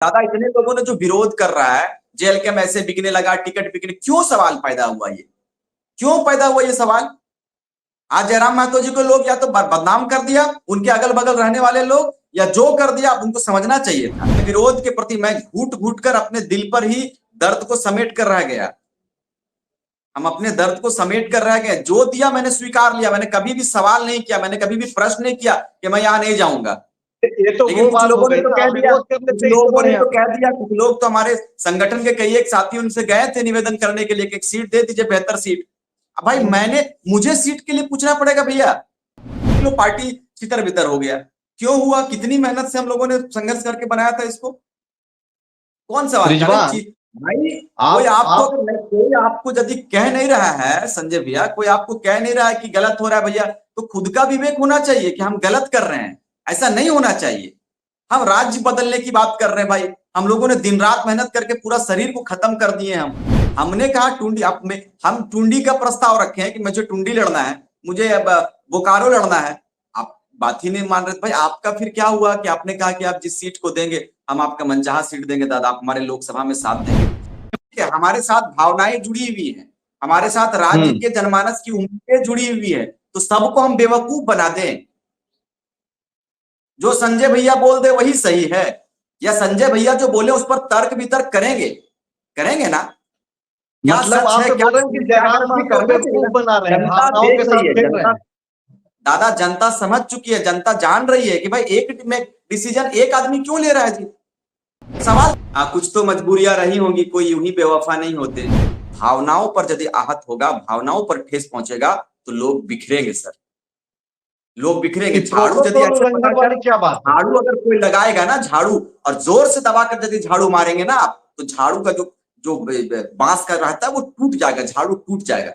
दादा इतने लोगों ने जो विरोध कर रहा है, जेल के ऐसे बिकने लगा, टिकट बिकने, क्यों सवाल पैदा हुआ ये? क्यों पैदा हुआ ये सवाल? आज जयराम महतो जी को लोग या तो बदनाम कर दिया, उनके अगल बगल रहने वाले लोग, या जो कर दिया अब उनको समझना चाहिए था। विरोध के प्रति मैं घूट घूट कर अपने दिल पर ही दर्द को समेट कर रह गया। हम अपने दर्द को समेट कर रह गए। जो दिया मैंने स्वीकार लिया, मैंने कभी भी सवाल नहीं किया, मैंने कभी भी प्रश्न नहीं किया कि मैं यहां नहीं जाऊंगा। ये तो लेकिन वो कुछ बात हो लोगों ने गई तो ना, कह आप दिया, विरोध करने कुछ से लोगों ने बढ़िया। तो कह दिया, कुछ लोग तो हमारे संगठन के कई एक साथी उनसे गए थे निवेदन करने के लिए कि एक सीट दे दीजिए, बेहतर सीट। अब भाई मुझे सीट के लिए पूछना पड़ेगा भैया? लो पार्टी छितर बितर हो गया। क्यों हुआ? कितनी मेहनत से हम लोगों ने संघर्ष करके बनाया था इसको। कौन सवाल करे रिजवान, भाई? आप कोई आपको यदि कह नहीं रहा है संजय भैया, कोई आपको कह नहीं रहा है कि गलत हो रहा है भैया, तो खुद का विवेक होना चाहिए कि हम गलत कर रहे हैं। ऐसा नहीं होना चाहिए। हम राज्य बदलने की बात कर रहे हैं भाई। हम लोगों ने दिन रात मेहनत करके पूरा शरीर को खत्म कर दिए। हमने कहा टुंडी, हम टुंडी का प्रस्ताव रखे हैं कि मुझे टुंडी लड़ना है, मुझे अब बोकारो लड़ना है। आप बात ही नहीं मान रहे। भाई आपका फिर क्या हुआ कि आपने कहा कि आप जिस सीट को देंगे हम आपका मनचाहा सीट देंगे दादा, आप हमारे लोकसभा में साथ देंगे। हमारे साथ भावनाएं जुड़ी हुई है, हमारे साथ राज्य के जनमानस की उम्मीदें जुड़ी हुई है, तो सबको हम बेवकूफ बना दें? जो संजय भैया बोल दे वही सही है, या संजय भैया जो बोले उस पर तर्क वितर्क करेंगे? करेंगे ना? क्या मतलब सच आप है, तो क्या बोल रहे हैं कि जयराम गलत भी महतो करना चाहिए बेवकूफ ना। बना रहे हैं, जनता भावनाओं के देख रही साथ है, खेल रहे जनता, हैं। दादा जनता समझ चुकी है, जनता जान रही है कि भाई एक में डिसीजन एक आदमी क्यों ले रहा है जी। सवाल कुछ तो मजबूरियां रही होंगी, कोई यूं ही बेवफा नहीं होते। भावनाओं पर यदि आहत होगा, भावनाओं पर ठेस पहुंचेगा, तो लोग बिखरेंगे सर, लोग बिखरेंगे। झाड़ू यदि प्रोटोकॉल ऐसे उल्लंघन पकड़कर, वाली क्या बात है? झाड़ू अगर कोई लगाएगा ना, झाड़ू और जोर से दबाकर यदि झाड़ू मारेंगे ना आप, तो झाड़ू का जो जो बांस का रहता है वो टूट जाएगा, झाड़ू टूट जाएगा।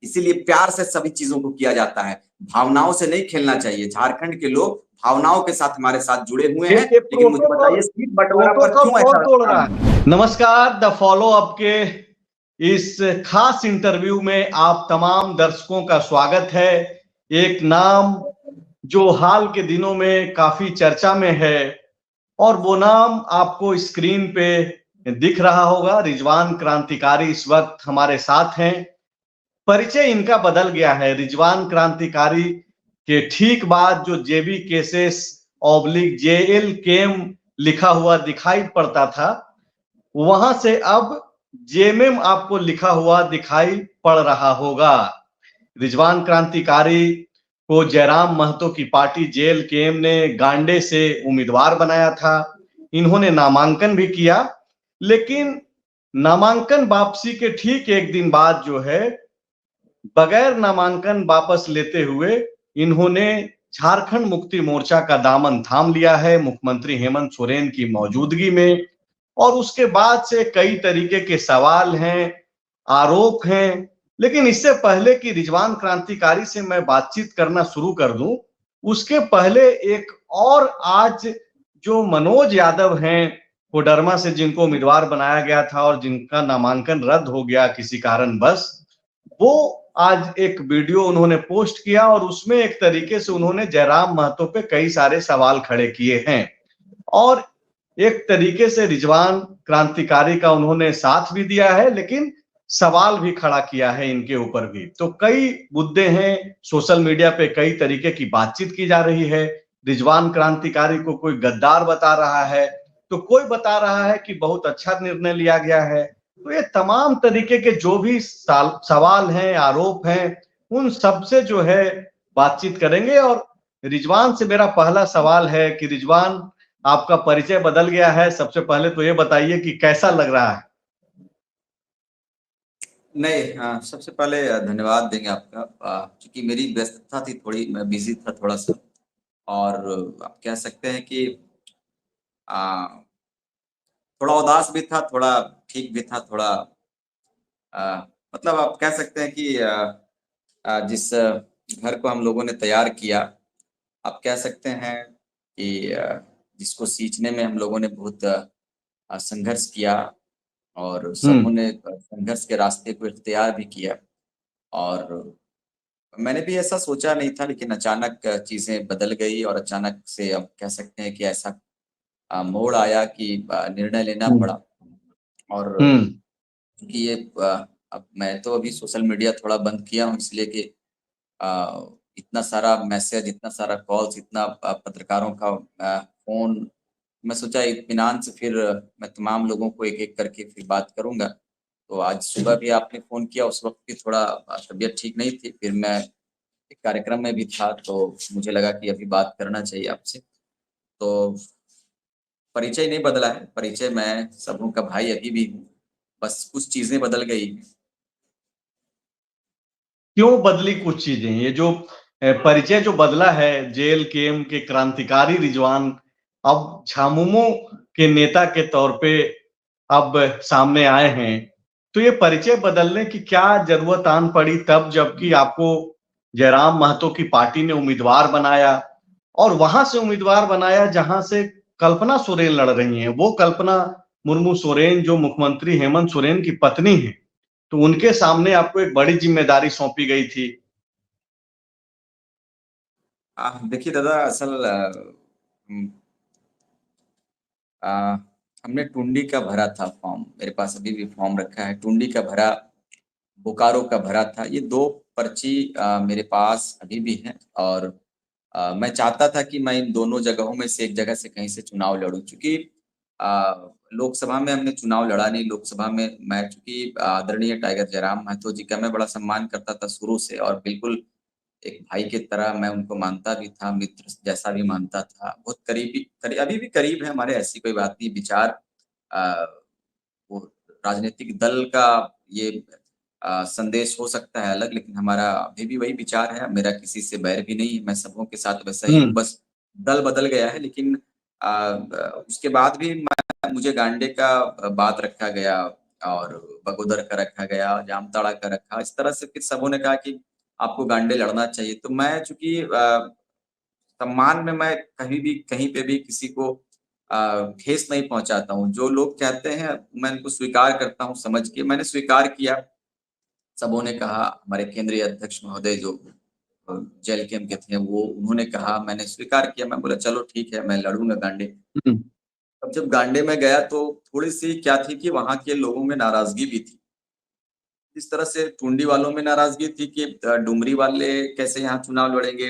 इसीलिए प्यार से सभी चीजों को किया जाता है, भावनाओं से नहीं खेलना चाहिए। झारखंड के लोग भावनाओं के साथ हमारे साथ जुड़े हुए हैं। ये लेकिन मुझे प्रोटोकॉल बताइए सीट बंटवारा पर प्रोटोकॉल क्यों कौन ऐसा तोड़ रहा काम हुआ? है? नमस्कार, द फॉलो अप के इस खास इंटरव्यू में आप तमाम दर्शकों का स्वागत है। एक नाम जो हाल के दिनों में काफी चर्चा में है, और वो नाम आपको स्क्रीन पे दिख रहा होगा। रिजवान क्रांतिकारी इस वक्त हमारे साथ हैं। परिचय इनका बदल गया है। रिजवान क्रांतिकारी के ठीक बाद जो जेबी केसेस ऑब्लिक जेएल केम लिखा हुआ दिखाई पड़ता था, वहां से अब जेएमएम आपको लिखा हुआ दिखाई पड़ रहा होगा। रिजवान क्रांतिकारी को जयराम महतो की पार्टी जेल केम ने गांडे से उम्मीदवार बनाया था। इन्होंने नामांकन भी किया, लेकिन नामांकन वापसी के ठीक एक दिन बाद जो है, बगैर नामांकन वापस लेते हुए इन्होंने झारखंड मुक्ति मोर्चा का दामन थाम लिया है मुख्यमंत्री हेमंत सोरेन की मौजूदगी में। और उसके बाद से कई तरीके के सवाल हैं, आरोप हैं। लेकिन इससे पहले कि रिजवान क्रांतिकारी से मैं बातचीत करना शुरू कर दूं, उसके पहले एक और आज जो मनोज यादव हैं कोडरमा से, जिनको उम्मीदवार बनाया गया था और जिनका नामांकन रद्द हो गया किसी कारणवश, वो आज एक वीडियो उन्होंने पोस्ट किया और उसमें एक तरीके से उन्होंने जयराम महतो पे कई सारे सवाल खड़े किए हैं, और एक तरीके से रिजवान क्रांतिकारी का उन्होंने साथ भी दिया है, लेकिन सवाल भी खड़ा किया है इनके ऊपर भी। तो कई मुद्दे हैं, सोशल मीडिया पे कई तरीके की बातचीत की जा रही है। रिजवान क्रांतिकारी को कोई गद्दार बता रहा है, तो कोई बता रहा है कि बहुत अच्छा निर्णय लिया गया है। तो ये तमाम तरीके के जो भी सवाल हैं, आरोप हैं, उन सब से जो है बातचीत करेंगे। और रिजवान से मेरा पहला सवाल है कि रिजवान, आपका परिचय बदल गया है, सबसे पहले तो ये बताइए कि कैसा लग रहा है? नहीं, सबसे पहले धन्यवाद देंगे आपका। क्योंकि मेरी व्यस्तता थी थोड़ी, मैं बिजी था थोड़ा सा, और आप कह सकते हैं कि आ, थोड़ा उदास भी था, थोड़ा ठीक भी था, थोड़ा मतलब आप कह सकते हैं कि जिस घर को हम लोगों ने तैयार किया, आप कह सकते हैं कि जिसको सींचने में हम लोगों ने बहुत संघर्ष किया, और सबों ने संघर्ष के रास्ते को इख्तियार भी किया। और मैंने भी ऐसा सोचा नहीं था, लेकिन अचानक चीजें बदल गई, और अचानक से अब कह सकते हैं कि ऐसा मोड़ आया कि निर्णय लेना पड़ा। और क्योंकि ये अब मैं तो अभी सोशल मीडिया थोड़ा बंद किया हूँ, इसलिए कि इतना सारा मैसेज, इतना सारा कॉल्स, इतना पत्रकारों का फोन, मैं सोचा इत्मीनान से फिर मैं तमाम लोगों को एक एक करके फिर बात करूंगा। तो आज सुबह भी आपने फोन किया, उस वक्त भी थोड़ा तबीयत ठीक नहीं थी, फिर मैं एक कार्यक्रम में भी था, तो मुझे लगा कि अभी बात करना चाहिए आपसे। तो परिचय नहीं बदला है, परिचय मैं सबों का भाई अभी भी हूँ, बस कुछ चीजें बदल गई। क्यों बदली कुछ चीजें? ये जो परिचय जो बदला है, जेल केम के क्रांतिकारी रिजवान अब झामुमो के नेता के तौर पे अब सामने आए हैं, तो ये परिचय बदलने की क्या जरूरत आन पड़ी तब, जबकि आपको जयराम महतो की पार्टी ने उम्मीदवार बनाया, और वहां से उम्मीदवार बनाया जहां से कल्पना सोरेन लड़ रही हैं। वो कल्पना मुर्मू सोरेन जो मुख्यमंत्री हेमंत सोरेन की पत्नी है, तो उनके सामने आपको एक बड़ी जिम्मेदारी सौंपी गई थी। देखिए दादा, असल हमने टुंडी का भरा था फॉर्म, मेरे पास अभी भी फॉर्म रखा है, टुंडी का भरा, बोकारो का भरा था। ये दो पर्ची मेरे पास अभी भी हैं। और मैं चाहता था कि मैं इन दोनों जगहों में से एक जगह से कहीं से चुनाव लड़ूं, क्योंकि लोकसभा में हमने चुनाव लड़ा नहीं। लोकसभा में मैं, चूंकि आदरणीय टाइगर जयराम महतो जी का मैं बड़ा सम्मान करता था शुरू से, और बिल्कुल एक भाई की तरह मैं उनको मानता भी था, मित्र जैसा भी मानता था, बहुत अभी भी करीब है हमारे, ऐसी कोई बात नहीं। विचार वो राजनीतिक दल का ये संदेश हो सकता है अलग, लेकिन हमारा अभी भी वही विचार है। मेरा किसी से बैर भी नहीं है, मैं सबों के साथ वैसा ही हूँ, बस दल बदल गया है। लेकिन उसके बाद भी मुझे गांडे का बात रखा गया, और बगोदर का रखा गया, जामताड़ा का रखा, इस तरह से फिर सबों ने कहा कि आपको गांडे लड़ना चाहिए। तो मैं, चूंकि सम्मान में मैं कहीं भी कहीं पे भी किसी को ठेस नहीं पहुंचाता हूँ। जो लोग कहते हैं मैं उनको स्वीकार करता हूँ, समझ के मैंने स्वीकार किया। सबों ने कहा, हमारे केंद्रीय अध्यक्ष महोदय जो जेल कैंप के थे, वो उन्होंने कहा, मैंने स्वीकार किया। मैं बोला चलो ठीक है, मैं लड़ूंगा गांडे। अब जब गांडे में गया तो थोड़ी सी क्या थी कि वहां के लोगों में नाराजगी भी थी। इस तरह से टुंडी वालों में नाराजगी थी कि डुमरी वाले कैसे यहाँ चुनाव लड़ेंगे।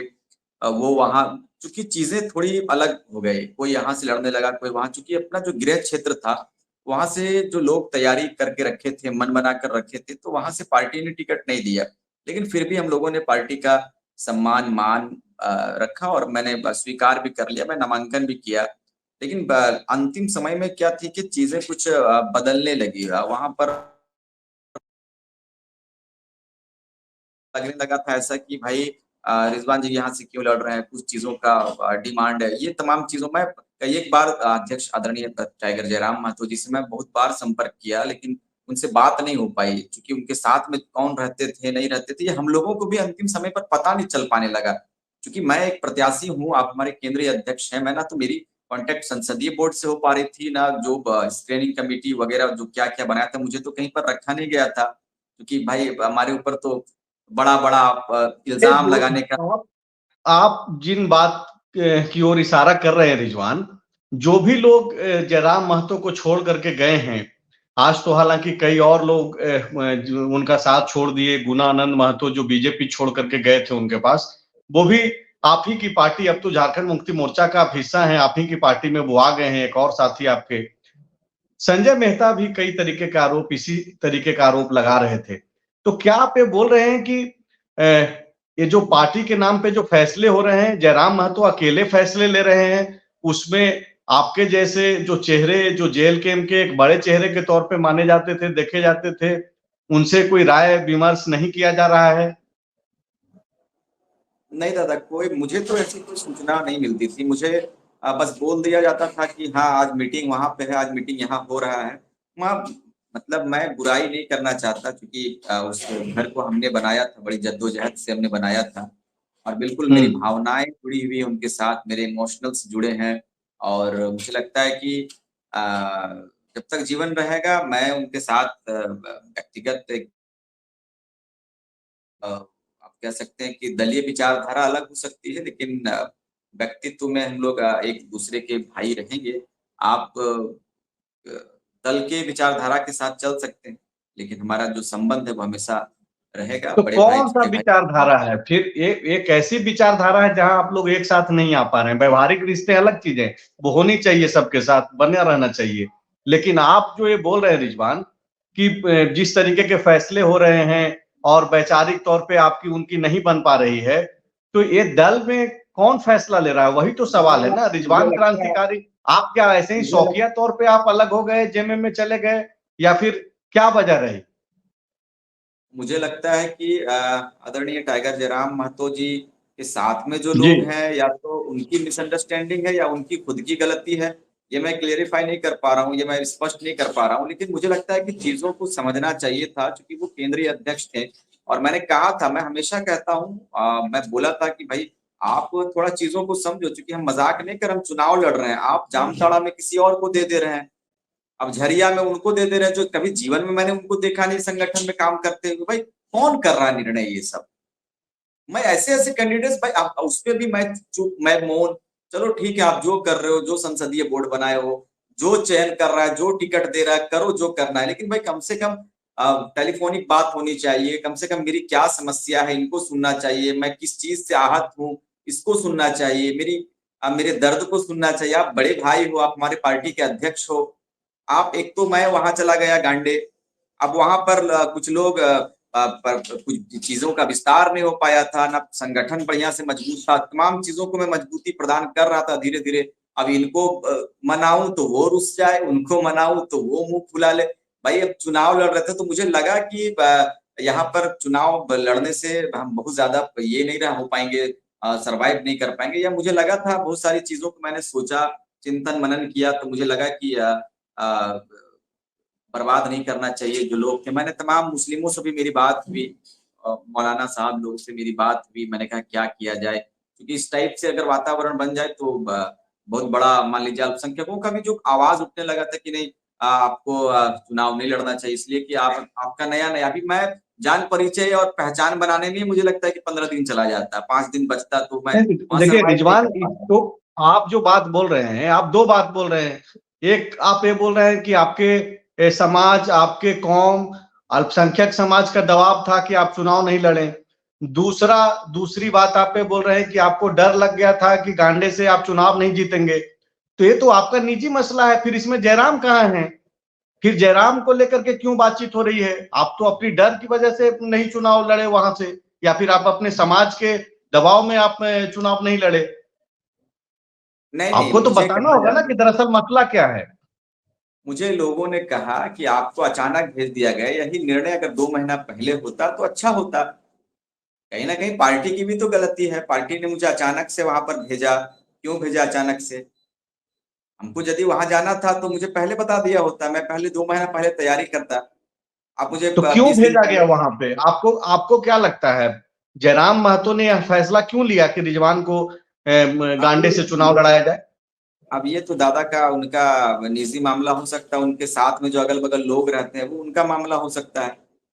वो वहां, चूंकि चीजें थोड़ी अलग हो गई, कोई यहाँ से लड़ने लगा, कोई वहां, चूंकि अपना जो गृह क्षेत्र था वहां से जो लोग तैयारी करके रखे थे, मन बना कर रखे थे, तो वहां से पार्टी ने टिकट नहीं दिया। लेकिन फिर भी हम लोगों ने पार्टी का सम्मान मान रखा, और मैंने स्वीकार भी कर लिया, मैं नामांकन भी किया। लेकिन अंतिम समय में क्या थी कि चीजें कुछ बदलने लगी वहां पर। लगने लगा था ऐसा कि भाई रिजवान जी यहाँ से क्यों लड़ रहे हैं, कुछ चीजों का डिमांड है, ये तमाम चीजों में कई एक बार अध्यक्ष आदरणीय टाइगर जयराम महतो जी से मैं बहुत बार संपर्क किया, लेकिन उनसे बात नहीं हो पाई, क्योंकि उनके साथ में कौन रहते थे नहीं रहते थे ये हम लोगों को भी अंतिम समय पर पता नहीं चल पाने लगा। क्योंकि मैं एक प्रत्याशी हूँ, आप हमारे केंद्रीय अध्यक्ष हैं, मैं ना तो मेरी कांटेक्ट संसदीय बोर्ड से हो पा रही थी, ना जो स्क्रीनिंग कमेटी वगैरह जो क्या क्या बनाया था, मुझे तो कहीं पर रखा नहीं गया था, क्योंकि भाई हमारे ऊपर तो बड़ा बड़ा इल्जाम लगाने का। आप जिन बात की ओर इशारा कर रहे हैं रिजवान, जो भी लोग जयराम महतो को छोड़ करके गए हैं, आज तो हालांकि कई और लोग उनका साथ छोड़ दिए, गुणानंद महतो जो बीजेपी छोड़ करके गए थे उनके पास, वो भी आप ही की पार्टी, अब तो झारखंड मुक्ति मोर्चा का आप हिस्सा हैं, आप ही की पार्टी में वो आ गए हैं। एक और साथी आपके संजय मेहता भी कई तरीके का आरोप, इसी तरीके का आरोप लगा रहे थे। तो क्या आप ये बोल रहे हैं कि ये जो पार्टी के नाम पे जो फैसले हो रहे हैं, जयराम महतो अकेले फैसले ले रहे हैं, उसमें आपके जैसे जो चेहरे, जो जेल कैंप के एक बड़े चेहरे के तौर पे माने जाते थे, देखे जाते थे, उनसे कोई राय विमर्श नहीं किया जा रहा है? नहीं दादा, कोई मुझे तो ऐसी कोई सूचना नहीं मिलती थी। मुझे बस बोल दिया जाता था कि हाँ आज मीटिंग वहां पे है, आज मीटिंग यहाँ हो रहा है। वहाँ मतलब मैं बुराई नहीं करना चाहता, क्योंकि उस घर को हमने बनाया था, बड़ी जद्दोजहद से हमने बनाया था, और बिल्कुल मेरी भावनाएं जुड़ी हुई हैं उनके साथ, मेरे इमोशनल्स जुड़े हैं। और मुझे लगता है कि जब तक जीवन रहेगा मैं उनके साथ व्यक्तिगत आप कह सकते हैं कि दलीय विचारधारा अलग हो सकती है, लेकिन व्यक्तित्व में हम लोग एक दूसरे के भाई रहेंगे। आप दल के विचारधारा के साथ चल सकते हैं, लेकिन हमारा जो संबंध है वो हमेशा रहेगा। तो बड़े भाई कौन सा छोटे भाई। विचारधारा है फिर? एक ऐसी विचारधारा है जहां आप लोग एक साथ नहीं आ पा रहे हैं। व्यवहारिक रिश्ते अलग चीजें, वो होनी चाहिए, सबके साथ बना रहना चाहिए। लेकिन आप जो ये बोल रहे हैं रिजवान कि जिस तरीके के फैसले हो रहे हैं और वैचारिक तौर पे आपकी उनकी नहीं बन पा रही है, तो ये दल में कौन फैसला ले रहा है? वही तो सवाल है ना। मुझे रिजवान लगता है क्रांतिकारी, आप क्या ऐसे ही मुझे लग, शौकिया तौर पे आप अलग हो गए, जेएमएम में चले गए, या फिर क्या वजह रही? मुझे लगता है कि आदरणीय टाइगर जयराम महतो जी के साथ में जो जी। लोग हैं, या तो उनकी मिसअंडरस्टैंडिंग है या उनकी खुद की गलती है। ये मैं क्लियरिफाई नहीं कर पा रहा हूँ, ये मैं स्पष्ट नहीं कर पा रहा हूँ, लेकिन मुझे लगता है कि चीजों को समझना चाहिए था, क्योंकि वो केंद्रीय अध्यक्ष थे। और मैंने कहा था, मैं हमेशा कहता हूँ, मैं बोला था कि भाई आप थोड़ा चीजों को समझो, क्योंकि हम मजाक नहीं कर, हम चुनाव लड़ रहे हैं। आप जामताड़ा में किसी और को दे रहे हैं, अब झरिया में उनको दे रहे हैं जो कभी जीवन में मैंने उनको देखा नहीं संगठन में काम करते हुए। भाई कौन कर रहा है निर्णय ये सब? मैं ऐसे ऐसे कैंडिडेट्स, भाई आप उस पे भी मैं चुप, मैं मौन। चलो ठीक है, आप जो कर रहे हो, जो संसदीय बोर्ड बनाए हो, जो चयन कर रहा है, जो टिकट दे रहा है, करो जो करना है, लेकिन भाई कम से कम टेलीफोनिक बात होनी चाहिए। कम से कम मेरी क्या समस्या है इनको सुनना चाहिए, मैं किस चीज से आहत हूँ इसको सुनना चाहिए, मेरे दर्द को सुनना चाहिए। आप बड़े भाई हो, आप हमारे पार्टी के अध्यक्ष हो। आप एक तो, मैं वहां चला गया गांडे, अब वहां पर कुछ लोग पर कुछ चीजों का विस्तार नहीं हो पाया था, ना संगठन बढ़िया से मजबूत था। तमाम चीजों को मैं मजबूती प्रदान कर रहा था धीरे धीरे। अब इनको मनाऊं तो वो रुस जाए, उनको मनाऊं तो वो मुंह फुला ले। भाई अब चुनाव लड़ रहे थे तो मुझे लगा कि यहाँ पर चुनाव लड़ने से हम बहुत ज्यादा ये नहीं रह हो पाएंगे, सरवाइव नहीं कर पाएंगे। या मुझे लगा था, बहुत सारी चीजों को मैंने सोचा, चिंतन मनन किया, तो मुझे लगा कि बर्बाद नहीं करना चाहिए जो लोग थे। मैंने तमाम मुस्लिमों से भी मेरी बात हुई, मौलाना साहब लोग से मेरी बात हुई। मैंने कहा क्या किया जाए, क्योंकि इस टाइप से अगर वातावरण बन जाए तो बहुत बड़ा, मान लीजिए अल्पसंख्यकों का भी जो आवाज उठने लगा था कि नहीं आपको चुनाव नहीं लड़ना चाहिए, इसलिए कि आपका नया नया, अभी मैं जान परिचय और पहचान बनाने में मुझे लगता है कि 15 दिन चला जाता है, 5 दिन बचता तो मैं वहां देखिए सर्वाइव नहीं रिजवान, कर पाता। तो आप जो बात बोल रहे हैं, आप दो बात बोल रहे हैं। एक आप ये बोल रहे हैं कि आपके समाज, आपके कौम, अल्पसंख्यक समाज का दबाव था कि आप चुनाव नहीं लड़े। दूसरी बात आप ये बोल रहे हैं कि आपको डर लग गया था कि गांडे से आप चुनाव नहीं जीतेंगे। तो ये तो आपका निजी मसला है, फिर इसमें जयराम कहाँ है? फिर जयराम को लेकर के क्यों बातचीत हो रही है? आप तो अपनी डर की वजह से नहीं चुनाव लड़े वहां से, या फिर आप अपने समाज के दबाव में आप चुनाव नहीं लड़े? नहीं नहीं, आपको तो मुझे बताना कहा होगा ना कि दरअसल मसला क्या है। मुझे लोगों ने कहा कि आपको अचानक भेज दिया गया, यही निर्णय अगर 2 महीना पहले होता तो अच्छा होता। कहीं ना कहीं पार्टी की भी तो गलती है, पार्टी ने मुझे अचानक से वहां पर भेजा। क्यों भेजा अचानक से? हमको यदि वहां जाना था तो मुझे पहले बता दिया होता, मैं पहले 2 महीना पहले तैयारी करता। आप मुझे तो क्यों 20 दिन भेजा गया पहले। वहां पे? आपको आपको क्या लगता है, जयराम महतो ने यह फैसला क्यों लिया कि रिजवान को अब गांडे से चुनाव लड़ाया जाए? अब ये तो दादा का, उनका निजी मामला हो सकता है, उनके साथ में जो अगल बगल लोग रहते हैं वो उनका मामला हो सकता है।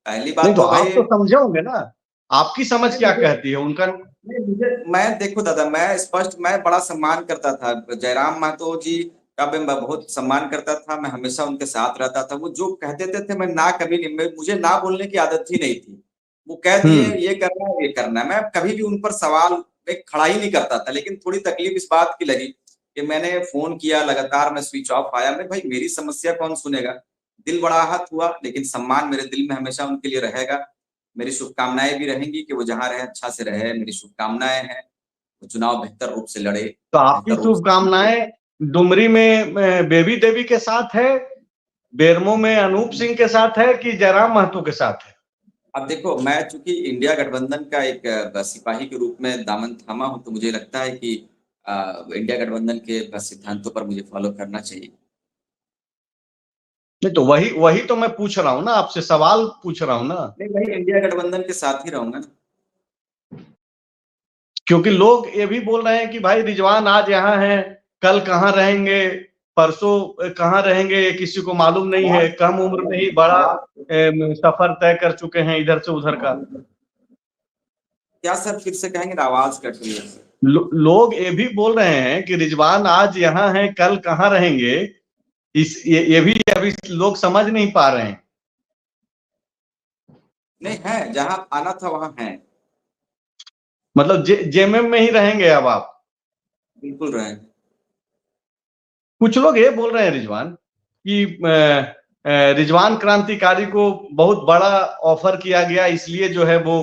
पहली नहीं बात तो तो आप भाई, तो समझे होंगे ना, आपकी समझ नहीं क्या मुझे कहती है उनका? नहीं मुझे मैं देखो दादा, मैं बड़ा सम्मान करता था जयराम महतो जी का, मैं बहुत सम्मान करता था। मैं हमेशा उनके साथ रहता था। वो जो कह देते थे, मैं ना कभी नहीं, मुझे ना बोलने की आदत ही नहीं थी। वो कह दिए हम्म। ये करना है, ये करना है, मैं कभी भी उन पर सवाल एक खड़ा ही नहीं करता था। लेकिन थोड़ी तकलीफ इस बात की लगी कि मैंने फोन किया, लगातार मैं स्विच ऑफ आया। मैं भाई मेरी समस्या कौन सुनेगा? दिल बड़ा आहत हुआ, लेकिन सम्मान मेरे दिल में हमेशा उनके लिए रहेगा। मेरी शुभकामनाएं भी रहेंगी कि वो जहां रहे अच्छा से रहे। मेरी शुभकामनाएं हैं वो चुनाव बेहतर रूप से लड़े, तो आपकी बेहतर रूप से जीते। शुभकामनाएं डुमरी में बेबी देवी के साथ है, बेरमो में अनूप सिंह के साथ है, कि जयराम महतो के साथ है? अब देखो, मैं चूंकि इंडिया गठबंधन का एक सिपाही के रूप में दामन थामा हूं, तो मुझे लगता है कि इंडिया गठबंधन के सिद्धांतों पर मुझे फॉलो करना चाहिए। नहीं तो वही वही तो मैं पूछ रहा हूँ ना, आपसे सवाल पूछ रहा हूँ ना। नहीं भाई, इंडिया गठबंधन के साथ ही रहूंगा ना। क्योंकि लोग ये भी बोल रहे हैं कि भाई रिजवान आज यहाँ है, कल कहाँ रहेंगे, परसों कहाँ रहेंगे, ये किसी को मालूम नहीं है। आवाज कम उम्र में ही बड़ा आवाज सफर तय कर चुके हैं इधर से उधर का। क्या सर, फिर से कहेंगे ना, आवाज कट रही है। लोग ये भी बोल रहे हैं कि रिजवान आज यहाँ है, कल कहाँ रहेंगे, ये भी अभी लोग समझ नहीं पा रहे हैं। नहीं है, जहां आना था वहां है। मतलब जेएमएम में ही रहेंगे अब आप? बिल्कुल रहे। कुछ लोग ये बोल रहे हैं रिजवान कि रिजवान क्रांतिकारी को बहुत बड़ा ऑफर किया गया, इसलिए जो है वो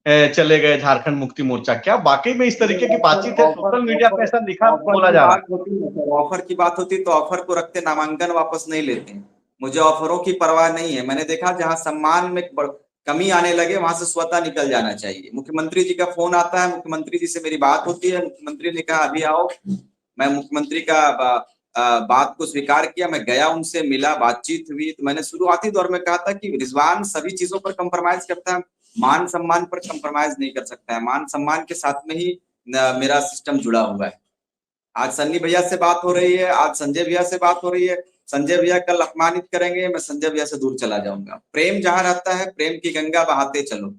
चले गए झारखंड मुक्ति मोर्चा। क्या वाकई में इस तरीके की बातचीत है? सोशल मीडिया पे ऐसा लिखा ऑफर बोला की जा रहा बात होती है सर, ऑफर की बात होती तो ऑफर को रखते, नामांकन वापस नहीं लेते। मुझे ऑफरों की परवाह नहीं है। मैंने देखा जहां सम्मान में कमी आने लगे वहां से स्वतः निकल जाना चाहिए। मुख्यमंत्री जी का फोन आता है, मुख्यमंत्री जी से मेरी बात होती है, मुख्यमंत्री ने कहा अभी आओ। मैं मुख्यमंत्री का बात को स्वीकार किया, मैं गया, उनसे मिला, बातचीत हुई। तो मैंने शुरुआती दौर में कहा था कि रिजवान सभी चीजों पर कंप्रोमाइज करता है, मान सम्मान पर कंप्रोमाइज नहीं कर सकता है। मान सम्मान के साथ में ही मेरा सिस्टम जुड़ा हुआ है। आज सन्नी भैया से बात हो रही है, आज संजय भैया से बात हो रही है। संजय भैया कल अपमानित करेंगे, मैं संजय भैया से दूर चला जाऊंगा। प्रेम जहां रहता है, प्रेम की गंगा बहाते चलो।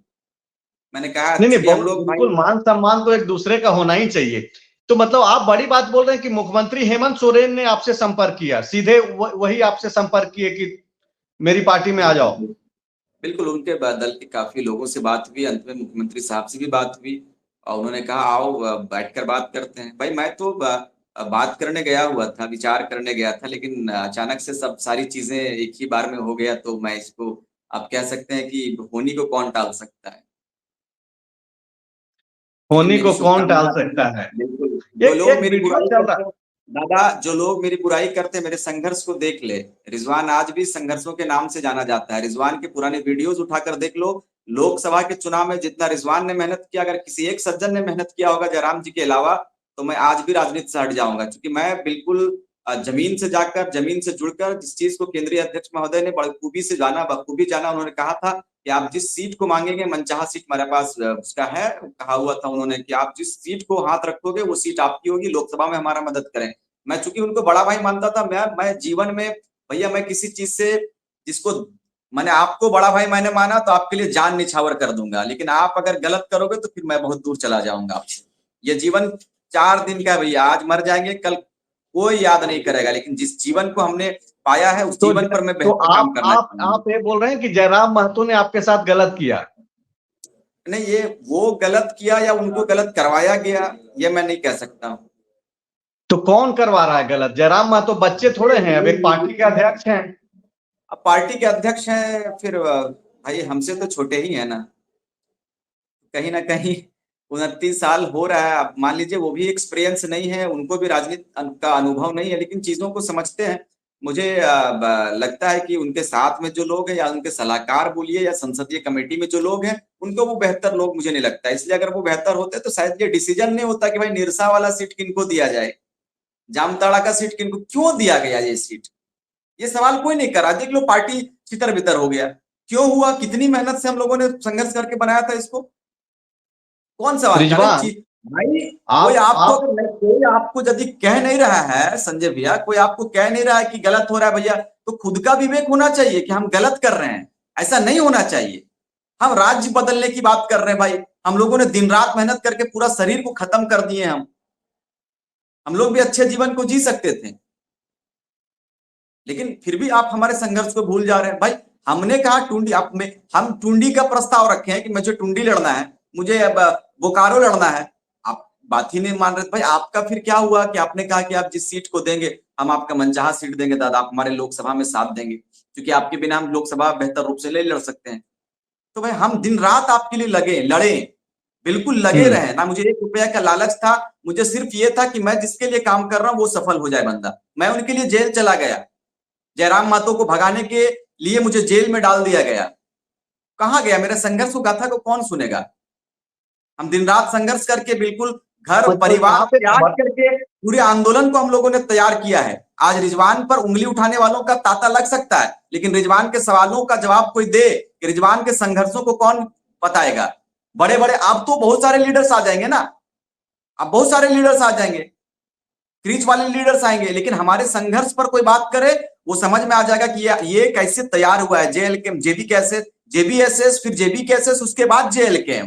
मैंने कहा नहीं नहीं, चूंकि हम बहुत लोग भाई, बिल्कुल मान सम्मान तो एक दूसरे का होना ही चाहिए। तो मतलब आप बड़ी बात बोल रहे हैं कि मुख्यमंत्री हेमंत सोरेन ने आपसे संपर्क किया, सीधे वही आपसे संपर्क किए कि मेरी पार्टी में आ जाओ? बिल्कुल उनके दल के काफी लोगों से बात हुई, अंत में मुख्यमंत्री साहब से भी बात हुई और उन्होंने कहा आओ बैठकर बात करते हैं। भाई मैं तो बात करने गया हुआ था, विचार करने गया था, लेकिन अचानक से सब सारी चीजें एक ही बार में हो गया, तो मैं इसको, आप कह सकते हैं कि होनी को कौन टाल सकता है। लेकिन होनी मेरी को कौन टाल शुभकामना, सकता है? बिल्कुल जो एक लोग एक मेरी वीडियो बुराई चल करते रहा। हैं, दादा जो लोग मेरी बुराई करते हैं, मेरे संघर्ष को देख ले। रिजवान आज भी संघर्षों के नाम से जाना जाता है। रिजवान के पुराने वीडियोस उठाकर देख लो। लोकसभा के चुनाव में जितना रिजवान ने मेहनत किया, अगर किसी एक सज्जन ने मेहनत किया होगा जयराम जी के अलावा, तो मैं आज भी राजनीति से हट जाऊंगा। क्योंकि मैं बिल्कुल जमीन से जाकर, जमीन से जुड़कर, जिस चीज को केंद्रीय अध्यक्ष महोदय ने बखूबी से जाना, बखूबी जाना, उन्होंने कहा था कि आप जिस सीट को मांगेंगे, मनचाहा सीट हमारे पास उसका है, कहा हुआ था उन्होंने कि आप जिस सीट को हाथ रखोगे वो सीट आपकी होगी, लोकसभा में हमारा मदद करें। मैं चूंकि उनको बड़ा भाई मानता था, मैं जीवन में, भैया मैं किसी चीज से, जिसको मैंने आपको बड़ा भाई मैंने माना तो आपके लिए जान निछावर कर दूंगा, लेकिन आप अगर गलत करोगे तो फिर मैं बहुत दूर चला जाऊंगा आपसे। ये जीवन 4 दिन का है भैया, आज मर जाएंगे, कल कोई याद नहीं करेगा, लेकिन जिस जीवन को हमने पाया है उस तो जीवन पर मैं तो बेहतर काम करना चाहूंगा। आप ये बोल रहे हैं कि जयराम महतो ने आपके साथ गलत किया? नहीं, ये वो गलत किया या उनको गलत करवाया गया, ये मैं नहीं कह सकता। तो कौन करवा रहा है गलत? जयराम महतो बच्चे थोड़े हैं, अब एक पार्टी के अध्यक्ष हैं। अब पार्टी के अध्यक्ष हैं, फिर भाई हमसे तो छोटे ही है ना, कहीं ना कहीं 29 साल हो रहा है। अब मान लीजिए वो भी एक्सपीरियंस नहीं है, उनको भी राजनीति का अनुभव नहीं है, लेकिन चीजों को समझते हैं। मुझे लगता है कि उनके साथ में जो लोग हैं, या उनके सलाहकार बोलिए, या संसदीय कमेटी में जो लोग हैं, उनको वो बेहतर लोग मुझे नहीं लगता। इसलिए अगर वो बेहतर होते तो शायद ये डिसीजन नहीं होता कि भाई निरसा वाला सीट किनको दिया जाए, जामताड़ा का सीट किनको क्यों दिया गया, ये सीट, ये सवाल कोई नहीं करा। देख लो पार्टी छितर बितर हो गया, क्यों हुआ, कितनी मेहनत से हम लोगों ने संघर्ष करके बनाया था इसको, कौन सवाल करे रिजवान, भाई। आप कोई आपको यदि कह नहीं रहा है संजय भैया, कोई आपको कह नहीं रहा है कि गलत हो रहा है भैया, तो खुद का विवेक होना चाहिए कि हम गलत कर रहे हैं। ऐसा नहीं होना चाहिए। हम राज्य बदलने की बात कर रहे हैं भाई, हम लोगों ने दिन रात मेहनत करके पूरा शरीर को खत्म कर दिए। हम लोग भी अच्छे जीवन को जी सकते थे, लेकिन फिर भी आप हमारे संघर्ष को भूल जा रहे हैं भाई। हमने कहा टुंडी, आप में हम टुंडी का प्रस्ताव रखे हैं कि मुझे टुंडी लड़ना है, मुझे अब बोकारो लड़ना है। आप बात ही नहीं मान रहे। भाई आपका फिर क्या हुआ कि आपने कहा कि आप जिस सीट को देंगे हम आपका मनचाहा सीट देंगे दादा, आप हमारे लोकसभा में साथ देंगे, क्योंकि आपके बिना हम लोकसभा बेहतर रूप से नहीं लड़ सकते हैं। तो भाई हम दिन रात आपके लिए लगे, लड़े, बिल्कुल लगे रहे ना। मुझे 1 रुपया का लालच था, मुझे सिर्फ ये था कि मैं जिसके लिए काम कर रहा हूं वो सफल हो जाए बंदा। मैं उनके लिए जेल चला गया, जयराम महतो को भगाने के लिए मुझे जेल में डाल दिया गया। कहां गया मेरे संघर्ष को, गाथा को कौन सुनेगा। हम दिन रात संघर्ष करके, बिल्कुल घर परिवार त्याग करके पूरे आंदोलन को हम लोगों ने तैयार किया है। आज रिजवान पर उंगली उठाने वालों का तांता लग सकता है, लेकिन रिजवान के सवालों का जवाब कोई दे कि रिजवान के संघर्षों को कौन बताएगा। बड़े बड़े अब तो बहुत सारे लीडर्स आ जाएंगे ना, अब बहुत सारे लीडर्स आ जाएंगे, क्रीच वाले लीडर्स आएंगे, लेकिन हमारे संघर्ष पर कोई बात करे वो समझ में आ जाएगा कि ये कैसे तैयार हुआ है। जेएलके, जेबी कैसे, जेबीएसएस, फिर जेबी कैसे, उसके बाद जेएलके।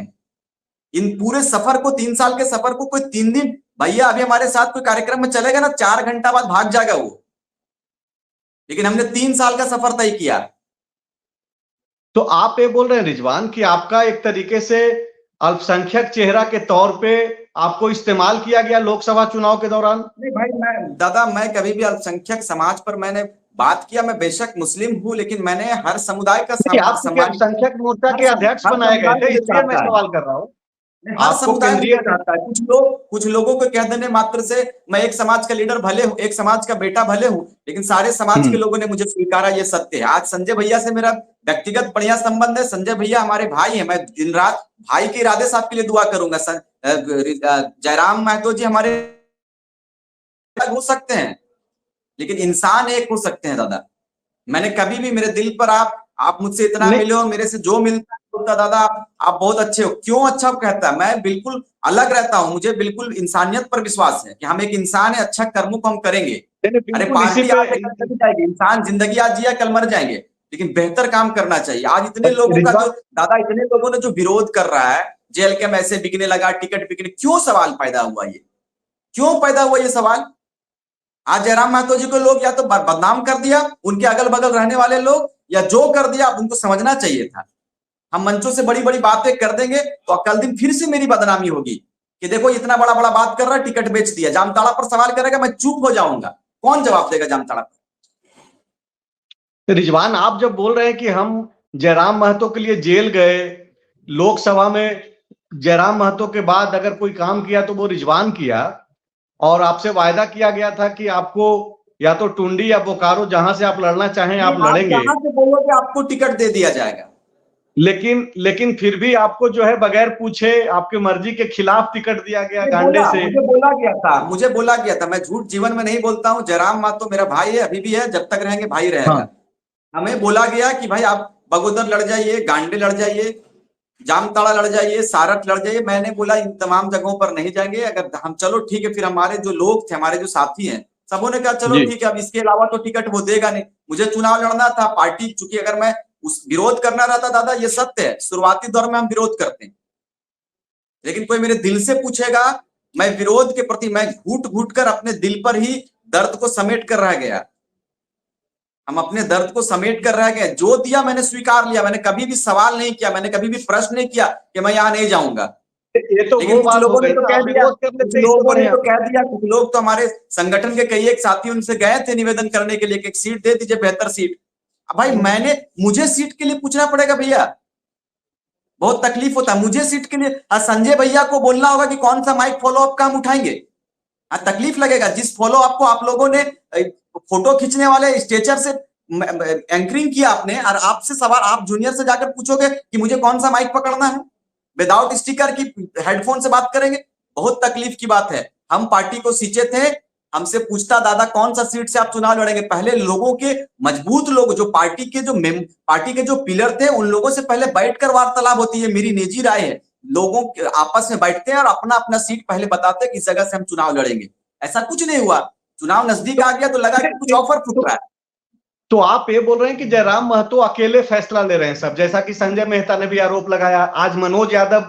इन पूरे सफर को, 3 साल के सफर को कोई 3 दिन, भैया अभी हमारे साथ कोई कार्यक्रम में चलेगा ना, 4 घंटा बाद भाग जाएगा वो। लेकिन हमने 3 साल का सफर तय किया। तो आप ये बोल रहे हैं रिजवान कि आपका एक तरीके से अल्पसंख्यक चेहरा के तौर पे आपको इस्तेमाल किया गया लोकसभा चुनाव के दौरान? नहीं भाई, मैं कभी भी अल्पसंख्यक समाज पर मैंने बात किया। मैं बेशक मुस्लिम हूं, लेकिन मैंने हर समुदाय का नहीं, आप क्योंकि सम्मान किया। अल्पसंख्यक मोर्चा के अध्यक्ष हर बनाए गए समुदाय थे, मुझे इसलिए मैं चाहता है। सवाल कर रहा हूँ। हर आपको समुदाय केंद्रीय मुझे चाहता है। कुछ लोगों को कह देने मात्र से मैं एक समाज का लीडर भले हूं, एक समाज का बेटा भले हूं, लेकिन सारे समाज के हम्म। लोगों ने मुझे स्वीकारा, ये सत्य है। आज संजय भैया से मेरा व्यक्तिगत बढ़िया संबंध है। संजय भैया हमारे भाई हैं। मैं दिन रात भाई के इरादे से आपके लिए दुआ करूंगा। जयराम महतो जी हमारे अलग हो सकते हैं, लेकिन इंसान एक हो सकते हैं दादा। मैंने कभी भी, मेरे दिल पर आप मुझसे इतना नहीं, मिले हो, मेरे से जो मिलता है बोलता दादा आप बहुत अच्छे हो। क्यों अच्छा कहता है? मैं बिल्कुल अलग रहता हूं। मुझे बिल्कुल इंसानियत पर विश्वास है कि हम एक इंसान है, अच्छा कर्मों को हम करेंगे। नहीं, अरे बिल्कुल इसी पार्टी पे। आज है कल चली जाएगी, इंसान जिंदगी आज जिया कल मर जाएंगे, लेकिन बेहतर काम करना चाहिए। आज इतने लोगों का जो रिजवान, दादा, इतने लोगों ने जो विरोध कर रहा है, जेल के में ऐसे बिकने लगा, टिकट बिकने, क्यों सवाल पैदा हुआ? ये क्यों पैदा हुआ ये सवाल? आज जयराम महतो जी को लोग या तो बदनाम कर दिया, उनके अगल बगल रहने वाले लोग, या जो कर दिया अब उनको समझना चाहिए था। हम मंचों से बड़ी बड़ी बातें कर देंगे तो कल दिन फिर से मेरी बदनामी होगी कि देखो इतना बड़ा बड़ा बात कर रहा है, टिकट बेच दिया। जामताड़ा पर सवाल करेगा, मैं चुप हो जाऊंगा। कौन जवाब देगा जामताड़ा पर? रिजवान, आप जब बोल रहे हैं कि हम जयराम महतो के लिए जेल गए, लोकसभा में जयराम महतो के बाद अगर कोई काम किया तो वो रिजवान किया, और आपसे वायदा किया गया था कि आपको या तो टुंडी या बोकारो, जहां से आप लड़ना चाहें नहीं, आप आप लड़ेंगे। जहां से बोलोगे आपको टिकट दे दिया जाएगा। लेकिन फिर भी आपको जो है बगैर पूछे आपकी मर्जी के खिलाफ टिकट दिया गया नहीं गांडे बोला, से। मुझे बोला गया था। मैं झूठ जीवन में नहीं बोलता हूँ। जयराम महतो मेरा भाई है, अभी भी है, जब तक रहेंगे भाई रहेगा। हाँ। हमें बोला गया कि भाई आप बगोदर लड़ जाइए, गांडे लड़ जाइए, जामताड़ा लड़ जाइए, सारठ लड़ जाइए। मैंने बोला इन तमाम जगहों पर नहीं जाएंगे। अगर हम, चलो ठीक है। फिर हमारे जो लोग थे, हमारे जो साथी हैं, सबों ने कहा चलो जी। ठीक है, अब इसके अलावा तो टिकट वो देगा नहीं। मुझे चुनाव लड़ना था। पार्टी, चूंकि अगर मैं उस विरोध करना रहता दादा, ये सत्य है, शुरुआती दौर में हम विरोध करते हैं, लेकिन कोई मेरे दिल से पूछेगा, मैं विरोध के प्रति, मैं घूट घूट कर अपने दिल पर ही दर्द को समेट कर रह गया। हम अपने दर्द को समेट कर रह गए। जो दिया मैंने स्वीकार लिया। मैंने कभी भी सवाल नहीं किया, मैंने कभी भी प्रश्न नहीं किया कि मैं यहां नहीं जाऊंगा। ये तो लेकिन वो बात हो गई ना, आप विरोध कर लेते इससे बढ़िया। कुछ लोग तो हमारे संगठन के कई एक साथी उनसे गए थे निवेदन करने के लिए कि एक सीट दे दीजिए, बेहतर सीट। अब भाई मुझे सीट के लिए पूछना पड़ेगा भैया? बहुत तकलीफ होता है मुझे सीट के लिए। संजय भैया को बोलना होगा कि कौन सा माइक फॉलो अप का हम उठाएंगे। तकलीफ लगेगा। जिस फॉलो अप को आप लोगों ने फोटो खींचने वाले स्टेचर से एंकरिंग किया आपने, और आपसे सवाल, आप जूनियर से जाकर पूछोगे कि मुझे कौन सा माइक पकड़ना है, विदाउट स्टिकर की हेडफोन से बात करेंगे। बहुत तकलीफ की बात है। हम पार्टी को सींचे थे, हमसे पूछता दादा कौन सा सीट से आप चुनाव लड़ेंगे। पहले लोगों के, मजबूत लोग जो पार्टी के जो पिलर थे, उन लोगों से पहले बैठकर वार्तालाप होती है। मेरी निजी राय है, लोगों के आपस में बैठते हैं और अपना अपना सीट पहले बताते हैं किस जगह से हम चुनाव लड़ेंगे। ऐसा कुछ नहीं हुआ। चुनाव नजदीक आ गया तो लगा कि कुछ ऑफर फुट रहा है। तो आप ये बोल रहे हैं कि जयराम महतो अकेले फैसला ले रहे हैं सब, जैसा कि संजय मेहता ने भी आरोप लगाया। आज मनोज यादव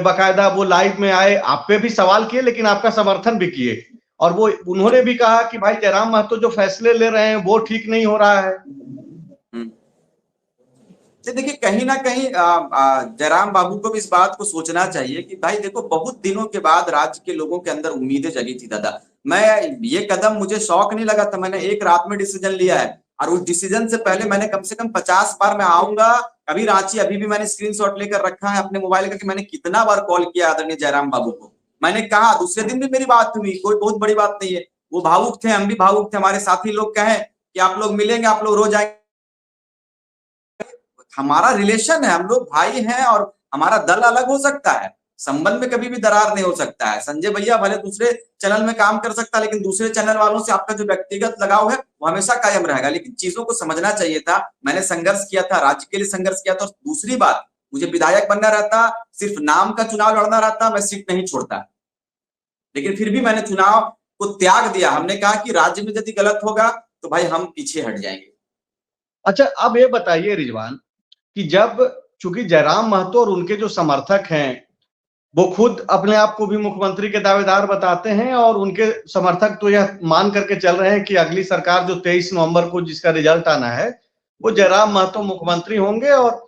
बकायदा वो लाइव में आए, आप पे भी सवाल किए लेकिन आपका समर्थन भी किए, और वो उन्होंने भी कहा कि भाई जयराम महतो जो फैसले ले रहे हैं वो ठीक नहीं हो रहा है। देखिए, कहीं ना कहीं जयराम बाबू को भी इस बात को सोचना चाहिए कि भाई देखो, बहुत दिनों के बाद राज्य के लोगों के अंदर उम्मीदें जगी थी दादा। मैं, ये कदम मुझे शौक नहीं लगा था। मैंने एक रात में डिसीजन लिया है, और उस डिसीजन से पहले मैंने कम से कम 50 बार मैं आऊंगा कभी रांची। अभी भी मैंने स्क्रीनशॉट लेकर रखा है अपने मोबाइल का कि मैंने कितना बार कॉल किया आदरणीय जयराम बाबू को। मैंने कहा, दूसरे दिन भी मेरी बात हुई, कोई बहुत बड़ी बात नहीं है। वो भावुक थे, हम भी भावुक थे। हमारे साथी लोग कहे कि आप लोग मिलेंगे, आप लोग रोज आएंगे। हमारा रिलेशन है, हम लोग भाई हैं, और हमारा दल अलग हो सकता है, संबंध में कभी भी दरार नहीं हो सकता है। संजय भैया भले दूसरे चैनल में काम कर सकता है, लेकिन दूसरे चैनल वालों से आपका जो व्यक्तिगत लगाव है वो हमेशा कायम रहेगा। लेकिन चीजों को समझना चाहिए था। मैंने संघर्ष किया था, राज्य के लिए संघर्ष किया था। और दूसरी बात, मुझे विधायक बनना रहता, सिर्फ नाम का चुनाव लड़ना रहता, मैं सीट नहीं छोड़ता। लेकिन फिर भी मैंने चुनाव को त्याग दिया। हमने कहा कि राज्य में यदि गलत होगा तो भाई हम पीछे हट जाएंगे। अच्छा, अब ये बताइए रिजवान कि जब, चूंकि जयराम महतो और उनके जो समर्थक हैं वो खुद अपने आप को भी मुख्यमंत्री के दावेदार बताते हैं और उनके समर्थक तो यह मान करके चल रहे हैं कि अगली सरकार जो 23 नवंबर को जिसका रिजल्ट आना है वो जयराम महतो मुख्यमंत्री होंगे और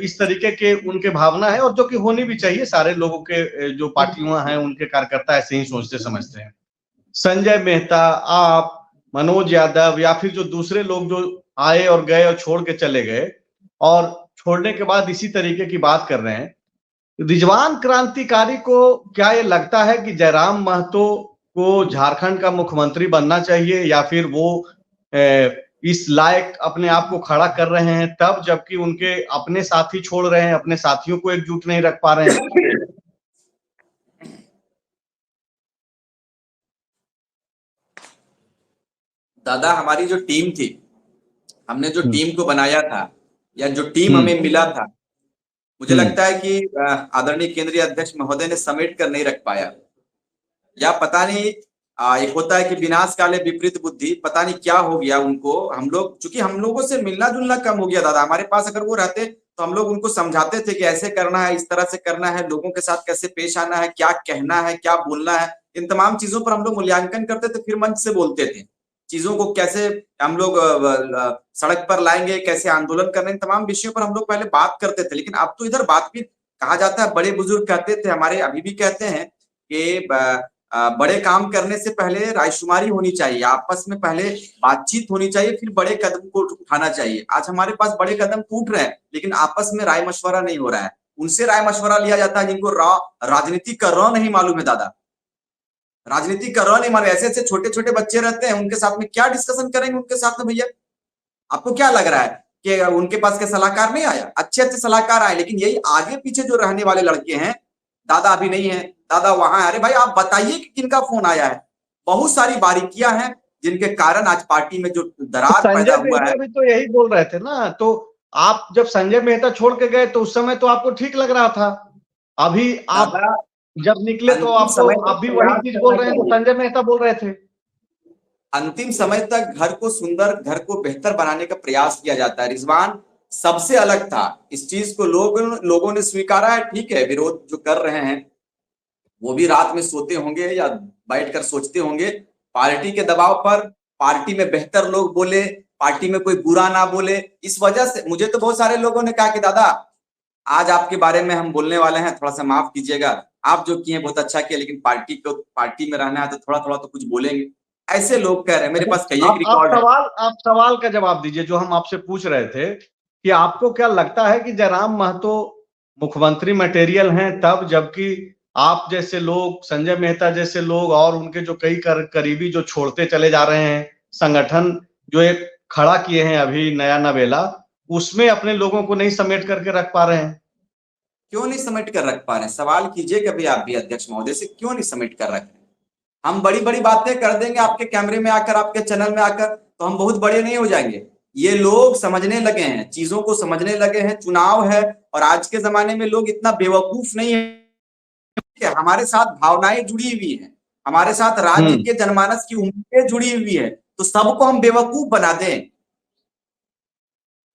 इस तरीके के उनके भावना है और जो कि होनी भी चाहिए। सारे लोगों के जो पार्टियां हैं उनके कार्यकर्ता ऐसे ही सोचते समझते हैं। संजय मेहता, आप, मनोज यादव या फिर जो दूसरे लोग जो आए और गए और छोड़ के चले गए और छोड़ने के बाद इसी तरीके की बात कर रहे हैं, रिजवान क्रांतिकारी को क्या ये लगता है कि जयराम महतो को झारखंड का मुख्यमंत्री बनना चाहिए या फिर वो इस लायक अपने आप को खड़ा कर रहे हैं तब जबकि उनके अपने साथी छोड़ रहे हैं, अपने साथियों को एकजुट नहीं रख पा रहे हैं? दादा, हमारी जो टीम थी, हमने जो टीम को बनाया था या जो टीम हमें मिला था, मुझे लगता है कि आदरणीय केंद्रीय अध्यक्ष महोदय ने समेट कर नहीं रख पाया, या पता नहीं एक होता है कि विनाश काले विपरीत बुद्धि, पता नहीं क्या हो गया उनको। हम लोग चूंकि हम लोगों से मिलना जुलना कम हो गया दादा। हमारे पास अगर वो रहते तो हम लोग उनको समझाते थे कि ऐसे करना है, इस तरह से करना है, लोगों के साथ कैसे पेश आना है, क्या कहना है, क्या बोलना है, इन तमाम चीजों पर हम लोग मूल्यांकन करते थे, फिर मंच से बोलते थे। चीजों को कैसे हम लोग सड़क पर लाएंगे, कैसे आंदोलन करने, इन तमाम विषयों पर हम लोग पहले बात करते थे। लेकिन अब तो इधर बात भी कहा जाता है, बड़े बुजुर्ग कहते थे, हमारे अभी भी कहते हैं कि बड़े काम करने से पहले रायशुमारी होनी चाहिए, आपस में पहले बातचीत होनी चाहिए, फिर बड़े कदम को उठाना चाहिए। आज हमारे पास बड़े कदम उठ रहे हैं लेकिन आपस में राय मशवरा नहीं हो रहा है। उनसे राय मशवरा लिया जाता है जिनको राजनीति का र नहीं मालूम है दादा, राजनीति का र नहीं मालूम। ऐसे ऐसे छोटे छोटे बच्चे रहते हैं, उनके साथ में क्या डिस्कशन करेंगे उनके साथ में भैया? आपको क्या लग रहा है कि उनके पास के सलाहकार नहीं आया? अच्छे अच्छे सलाहकार आए, लेकिन यही आगे पीछे जो रहने वाले लड़के हैं, दादा अभी नहीं है, दादा वहां। अरे भाई आप बताइए कि किनका फोन आया है? बहुत सारी बारीकियां हैं जिनके कारण आज पार्टी में जो दरार पैदा हुआ है। भी तो यही बोल रहे थे ना, तो आप जब संजय मेहता छोड़ के गए तो उस समय तो आपको ठीक लग रहा था, अभी आप जब निकले तो आपको आप भी वही चीज बोल रहे हैं तो संजय मेहता बोल रहे थे। अंतिम समय तक घर को सुंदर, घर को बेहतर बनाने का प्रयास किया जाता है। रिजवान सबसे अलग था, इस चीज को लोगों ने स्वीकारा है। ठीक है, विरोध जो कर रहे हैं वो भी रात में सोते होंगे या बैठकर सोचते होंगे, पार्टी के दबाव पर, पार्टी में बेहतर लोग बोले, पार्टी में कोई बुरा ना बोले, इस वजह से। मुझे तो बहुत सारे लोगों ने कहा कि दादा आज आपके बारे में हम बोलने वाले हैं, थोड़ा सा माफ कीजिएगा, आप जो किए बहुत अच्छा किया, लेकिन पार्टी में रहना है तो थोड़ा थोड़ा तो कुछ बोलेंगे। ऐसे लोग कह रहे हैं, मेरे पास कई एक रिकॉर्ड है। आप सवाल का जवाब दीजिए जो हम आपसे पूछ रहे थे कि आपको क्या लगता है कि जयराम महतो मुख्यमंत्री मटेरियल हैं तब जबकि आप जैसे लोग, संजय मेहता जैसे लोग और उनके जो कई करीबी जो छोड़ते चले जा रहे हैं, संगठन जो एक खड़ा किए हैं अभी नया नवेला, उसमें अपने लोगों को नहीं समेट करके रख पा रहे हैं? क्यों नहीं समेट कर रख पा रहे हैं? सवाल कीजिए कभी आप भी अध्यक्ष महोदय से, क्यों नहीं समेट कर रख रहे हैं? हम बड़ी बड़ी बातें कर देंगे आपके कैमरे में आकर, आपके चैनल में आकर, तो हम बहुत बड़े नहीं हो जाएंगे। ये लोग समझने लगे हैं, चीजों को समझने लगे हैं, चुनाव है और आज के जमाने में लोग इतना बेवकूफ नहीं है। हमारे साथ भावनाएं जुड़ी हुई है, हमारे साथ राज्य के जनमानस की उम्मीदें जुड़ी हुई है, तो सबको हम बेवकूफ बना दें?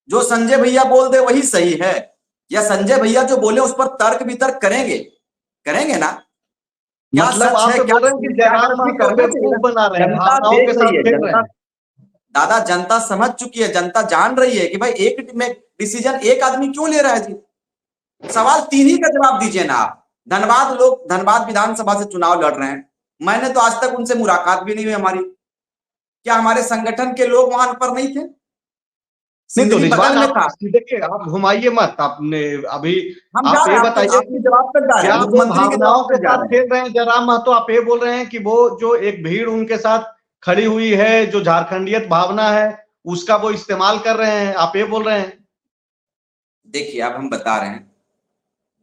जो संजय भैया बोल दे वही सही है, या संजय भैया जो बोले उस पर तर्क वितर्क करेंगे ना? मतलब आप बोल रहे हैं कि जयराम महतो बेवकूफ बना रहे हैं, भावनाओं के साथ खेल रहे हैं। दादा जनता समझ चुकी है, जनता जान रही है कि भाई एक डिसीजन एक आदमी क्यों ले रहा है जी। सवाल तीन ही का जवाब दीजिए ना आप। धनबाद विधानसभा से चुनाव लड़ रहे हैं, मैंने तो आज तक उनसे मुलाकात भी नहीं हुई हमारी। क्या हमारे संगठन के लोग वहां पर नहीं थे? नहीं तो रिजवान देखिए, आप घुमाइए मत, आपने अभी आप ये बताइए कि जवाब तक जा रहे हैं, मुख्यमंत्री के भावनाओं के साथ खेल रहे हैं जयराम महतो। आप ये बोल रहे हैं कि वो जो एक भीड़ उनके साथ खड़ी हुई है, जो झारखंडियत भावना है, उसका वो इस्तेमाल कर रहे हैं, आप ये बोल रहे हैं? देखिए अब हम बता रहे हैं,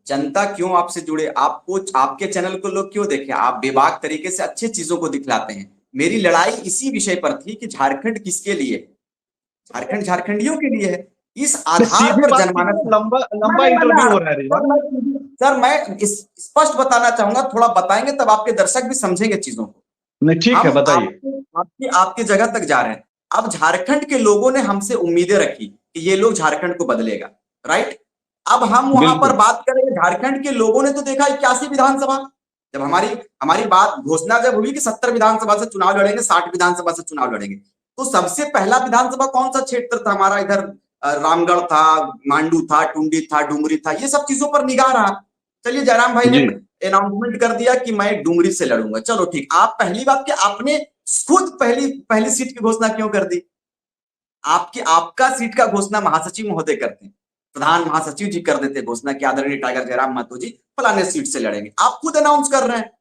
जनता क्यों आपसे जुड़े, आपको आपके चैनल को लोग क्यों देखे, आप बेबाक तरीके से अच्छे चीजों को दिखलाते हैं। मेरी लड़ाई इसी विषय पर थी कि झारखंड किसके लिए, झारखंड झारखंडियों के लिए है। इस आधार पर जनमानस लंबा इंटरव्यू हो रहा है सर, मैं स्पष्ट बताना चाहूंगा, थोड़ा बताएंगे तब आपके दर्शक भी समझेंगे चीजों को। नहीं ठीक है, बताइए। आपकी जगह तक जा रहे हैं। अब झारखंड के लोगों ने हमसे उम्मीदें रखी कि ये लोग झारखंड को बदलेगा, राइट? अब हम वहां पर बिल्कुल। बात करें, झारखंड के लोगों ने तो देखा 81 विधानसभा, जब हमारी हमारी बात घोषणा जब हुई कि 70 विधानसभा से चुनाव लड़ेंगे, 60 विधानसभा से चुनाव लड़ेंगे, तो सबसे पहला विधानसभा कौन सा क्षेत्र था हमारा? इधर रामगढ़ था, मांडू था, टुंडी था, डुमरी था, ये सब चीजों पर निगाह रहा। चलिए जयराम भाई ने जी अनाउंसमेंट कर दिया कि मैं डुमरी से लड़ूंगा, चलो ठीक। आप पहली बात कि आपने खुद पहली पहली सीट की घोषणा क्यों कर दी? आपका सीट का घोषणा महासचिव महोदय करते हैं, प्रधान महासचिव जी कर देते घोषणा की आदरणीय टाइगर जयराम महतो जी फलाने सीट से लड़ेंगे। आप खुद अनाउंस कर रहे हैं।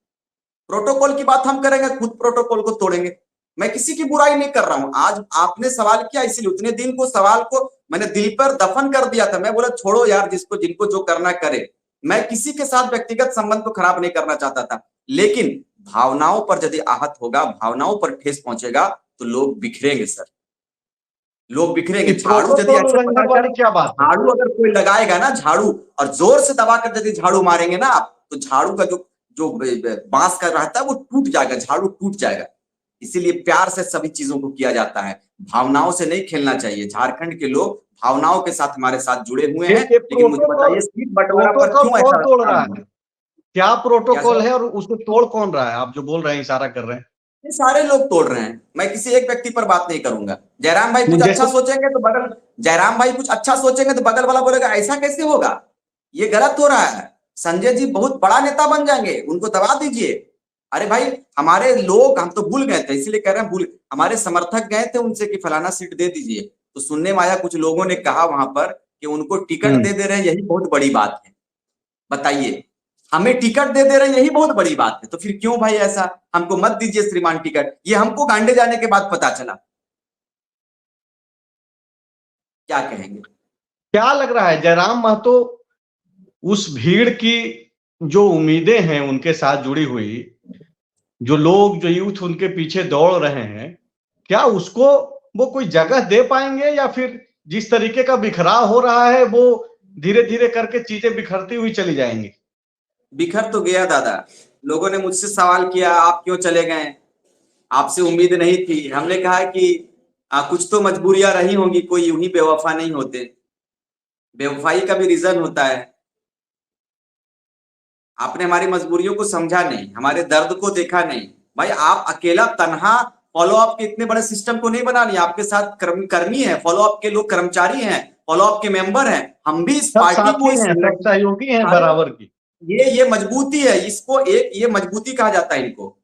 प्रोटोकॉल की बात हम करेंगे, खुद प्रोटोकॉल को तोड़ेंगे। मैं किसी की बुराई नहीं कर रहा हूं। आज आपने सवाल किया, इसलिए उतने दिन को सवाल को मैंने दिल पर दफन कर दिया था। मैं बोला छोड़ो यार, जिनको जो करना करे। मैं किसी के साथ व्यक्तिगत संबंध को खराब नहीं करना चाहता था, लेकिन भावनाओं पर यदि आहत होगा, भावनाओं पर ठेस पहुंचेगा, तो लोग बिखरेंगे सर, लोग बिखरेंगे। झाड़ू यदि प्रोटोकॉल ऐसे उल्लंघन पकड़कर वाली क्या बात है? झाड़ू अगर कोई लगाएगा ना, झाड़ू और जोर से दबाकर यदि झाड़ू मारेंगे ना आप, तो झाड़ू का जो जो बांस का रहता है वो टूट जाएगा, झाड़ू टूट जाएगा। इसीलिए प्यार से सभी चीजों को किया जाता है, भावनाओं से नहीं खेलना चाहिए। झारखंड के लोग भावनाओं के साथ हमारे साथ जुड़े हुए हैं। ये लेकिन मुझे प्रोटोकॉल बताइए सीट बंटवारा पर प्रोटोकॉल क्यों कौन ऐसा तोड़ काम रहा हुआ? है? क्या क्या प्रोटोकॉल सर? है और उसे तोड़ कौन रहा है? आप जो बोल रहे हैं, इशारा कर रहे हैं। ये सारे लोग तोड़ रहे हैं, मैं किसी एक व्यक्ति पर बात नहीं करूंगा। जयराम भाई नहीं, कुछ अच्छा जैसे सोचेंगे तो बगल जयराम भाई कुछ अच्छा सोचेंगे तो बगल वाला बोलेगा ऐसा कैसे होगा, ये गलत हो रहा है। संजय जी बहुत बड़ा नेता बन जाएंगे, उनको दबा दीजिए। अरे भाई, हमारे लोग, हम तो भूल गए थे, इसीलिए कह रहे हैं भूल, हमारे समर्थक गए थे उनसे कि फलाना सीट दे दीजिए, तो सुनने में आया कुछ लोगों ने कहा वहां पर कि उनको टिकट दे दे रहे हैं, यही बहुत बड़ी बात है। बताइए, हमें टिकट दे रहे हैं यही बहुत बड़ी बात है, तो फिर क्यों भाई ऐसा? हमको मत दीजिए श्रीमान टिकट, ये हमको गांडे जाने के बाद पता चला। क्या कहेंगे? क्या लग रहा है जयराम महतो उस भीड़ की जो उम्मीदें हैं उनके साथ जुड़ी हुई, जो लोग, जो यूथ उनके पीछे दौड़ रहे हैं, क्या उसको वो कोई जगह दे पाएंगे, या फिर जिस तरीके का बिखराव हो रहा है वो धीरे धीरे करके चीजें बिखरती हुई चली जाएंगी? बिखर तो गया दादा। लोगों ने मुझसे सवाल किया आप क्यों चले गए, आपसे उम्मीद नहीं थी। हमने कहा कि कुछ तो मजबूरियां रही होंगी, कोई यूं ही बेवफा नहीं होते, बेवफाई का भी रीजन होता है। आपने हमारी मजबूरियों को समझा नहीं, हमारे दर्द को देखा नहीं। भाई आप अकेला तनहा फॉलो अप के इतने बड़े सिस्टम को नहीं बना लिया, आपके साथ कर्मी है, फॉलो अप के लोग कर्मचारी हैं, फॉलो अप के मेंबर हैं, हम भी इस सब पार्टी को, साथी इस हैं, सब सहयोगी हैं सारे, बराबर की। ये मजबूती है, इसको एक ये मजबूती कहा जाता है इनको।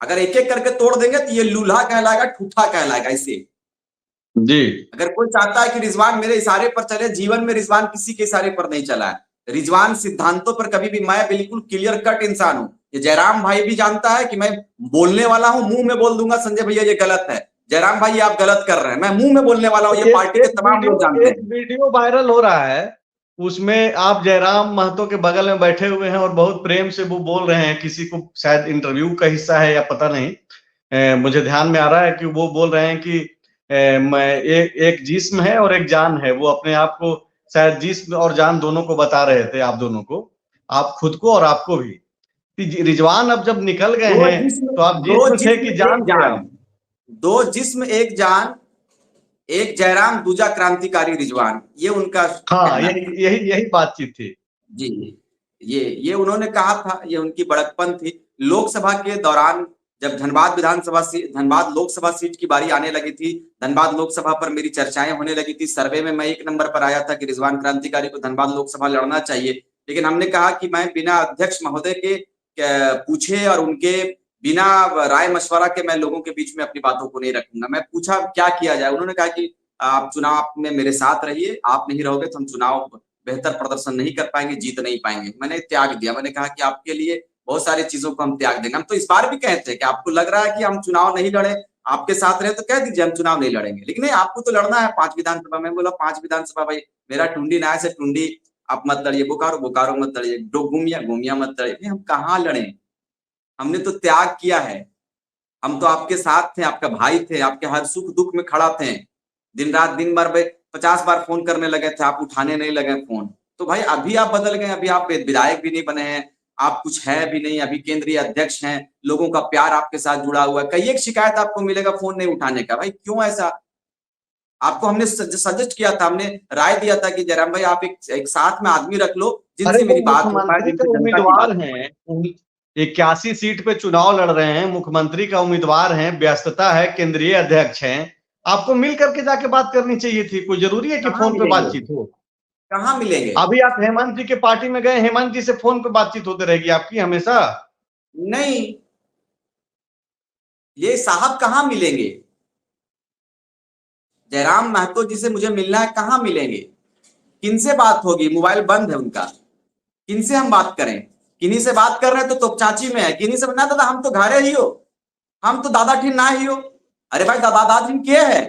अगर एक एक करके तोड़ देंगे तो ये लूल्हा कहलाएगा, ठूठा कहलाएगा। इसे जी अगर कोई चाहता है कि रिजवान मेरे इशारे पर चले, जीवन में रिजवान किसी के इशारे पर नहीं चला है। रिजवान सिद्धांतों पर कभी भी, मैं बिल्कुल क्लियर कट इंसान हूं। ये जयराम भाई भी जानता है कि मैं बोलने वाला हूं, मुंह में बोल दूंगा संजय भैया ये गलत है, जयराम भाई आप गलत कर रहे हैं, मैं मुंह में बोलने वाला हूं, ये पार्टी के तमाम लोग जानते एक हैं। वीडियो वायरल हो रहा है, उसमें आप जयराम महतो के बगल में बैठे हुए हैं और बहुत प्रेम से वो बोल रहे हैं, किसी को शायद इंटरव्यू का हिस्सा है या पता नहीं। मुझे ध्यान में आ रहा है कि वो बोल रहे हैं कि मैं एक जिस्म है और एक जान है। वो अपने आप को शायद जिस्म और जान दोनों को बता रहे थे, आप दोनों को, आप खुद को और आपको भी। रिजवान अब जब निकल गए दो हैं जिस्म, तो आप दो जिस्म थे जिस्म कि एक जान थे जान, आप? दो जिस्म एक जान, एक जयराम दूजा क्रांतिकारी रिजवान, ये उनका हाँ, कहना था। यही यही यही बातचीत थी। जी, ये उन्होंने कहा था, ये उनकी बड़कपन थी। लोकसभा के दौरान जब धनबाद लोकसभा सीट की बारी आने लगी थी, धनबाद लोकसभा पर मेरी चर्चाएं होने लगी थी, सर्वे में मैं 1 नंबर पर आया था कि रिजवान क्रांतिकारी को धनबाद लोकसभा लड़ना चाहिए। लेकिन हमने कहा कि मैं बिना अध्यक्ष महोदय के पूछे और उनके बिना राय मशवरा के मैं लोगों के बीच में अपनी बातों को नहीं रखूंगा। मैं पूछा क्या किया जाए, उन्होंने कहा कि आप चुनाव में मेरे साथ रहिए, आप नहीं रहोगे तो हम चुनाव बेहतर प्रदर्शन नहीं कर पाएंगे, जीत नहीं पाएंगे। मैंने त्याग दिया, मैंने कहा कि आपके लिए बहुत सारी चीजों को हम त्याग देंगे। हम तो इस बार भी कहते हैं कि आपको लग रहा है कि हम चुनाव नहीं लड़े, आपके साथ रहे तो कह दीजिए हम चुनाव नहीं लड़ेंगे, लेकिन नहीं आपको तो लड़ना है 5 विधानसभा में। बोला 5 विधानसभा भाई, मेरा टुंडी ना से टुंडी आप मत लड़िए, बोकारो बोकारो मत लड़िए, गुमिया गुमिया मत लड़िए। हम कहाँ लड़े, हमने तो त्याग किया है। हम तो आपके साथ थे, आपका भाई थे, आपके हर सुख दुख में खड़ा थे। दिन रात दिन भर 50 बार फोन करने लगे थे, आप उठाने नहीं लगे फोन। तो भाई अभी आप बदल गए, अभी आप विधायक भी नहीं बने हैं, आप कुछ है भी नहीं, अभी केंद्रीय अध्यक्ष हैं, लोगों का प्यार आपके साथ जुड़ा हुआ है। कई एक शिकायत आपको मिलेगा फोन नहीं उठाने का, भाई क्यों ऐसा? आपको हमने सजेस्ट किया था, हमने राय दिया था कि जयराम भाई आप एक साथ में आदमी रख लो अरे जिनसे वो मेरी बात हो पाए, मुख्यमंत्री जिनसे का जनता की उम्मीदवार बात। हैं, 81 सीट पे चुनाव लड़ रहे हैं, मुख्यमंत्री का उम्मीदवार हैं, व्यस्तता है, केंद्रीय अध्यक्ष हैं, आपको मिल करके जाके बात करनी चाहिए थी। कोई जरूरी है कि कहाँ फोन पे मिलेंगे, बातचीत हो? कहाँ मिलेंगे? अभी आप हेमंत जी के पार्टी में गए, हेमंत जी से फोन पे बातचीत होती रहेगी आपकी हमेशा? नहीं, ये साहब कहाँ मिलेंगे? जयराम महतो जी से मुझे मिलना है, कहाँ मिलेंगे? किनसे बात होगी? मोबाइल बंद है उनका, किनसे हम बात करें? किन्हीं से बात कर रहे हैं तो चाची में है, किन्हीं से ना दादा हम तो घरे ही हो, हम तो दादा ठीक ना ही हो। अरे भाई दादा दादी के है?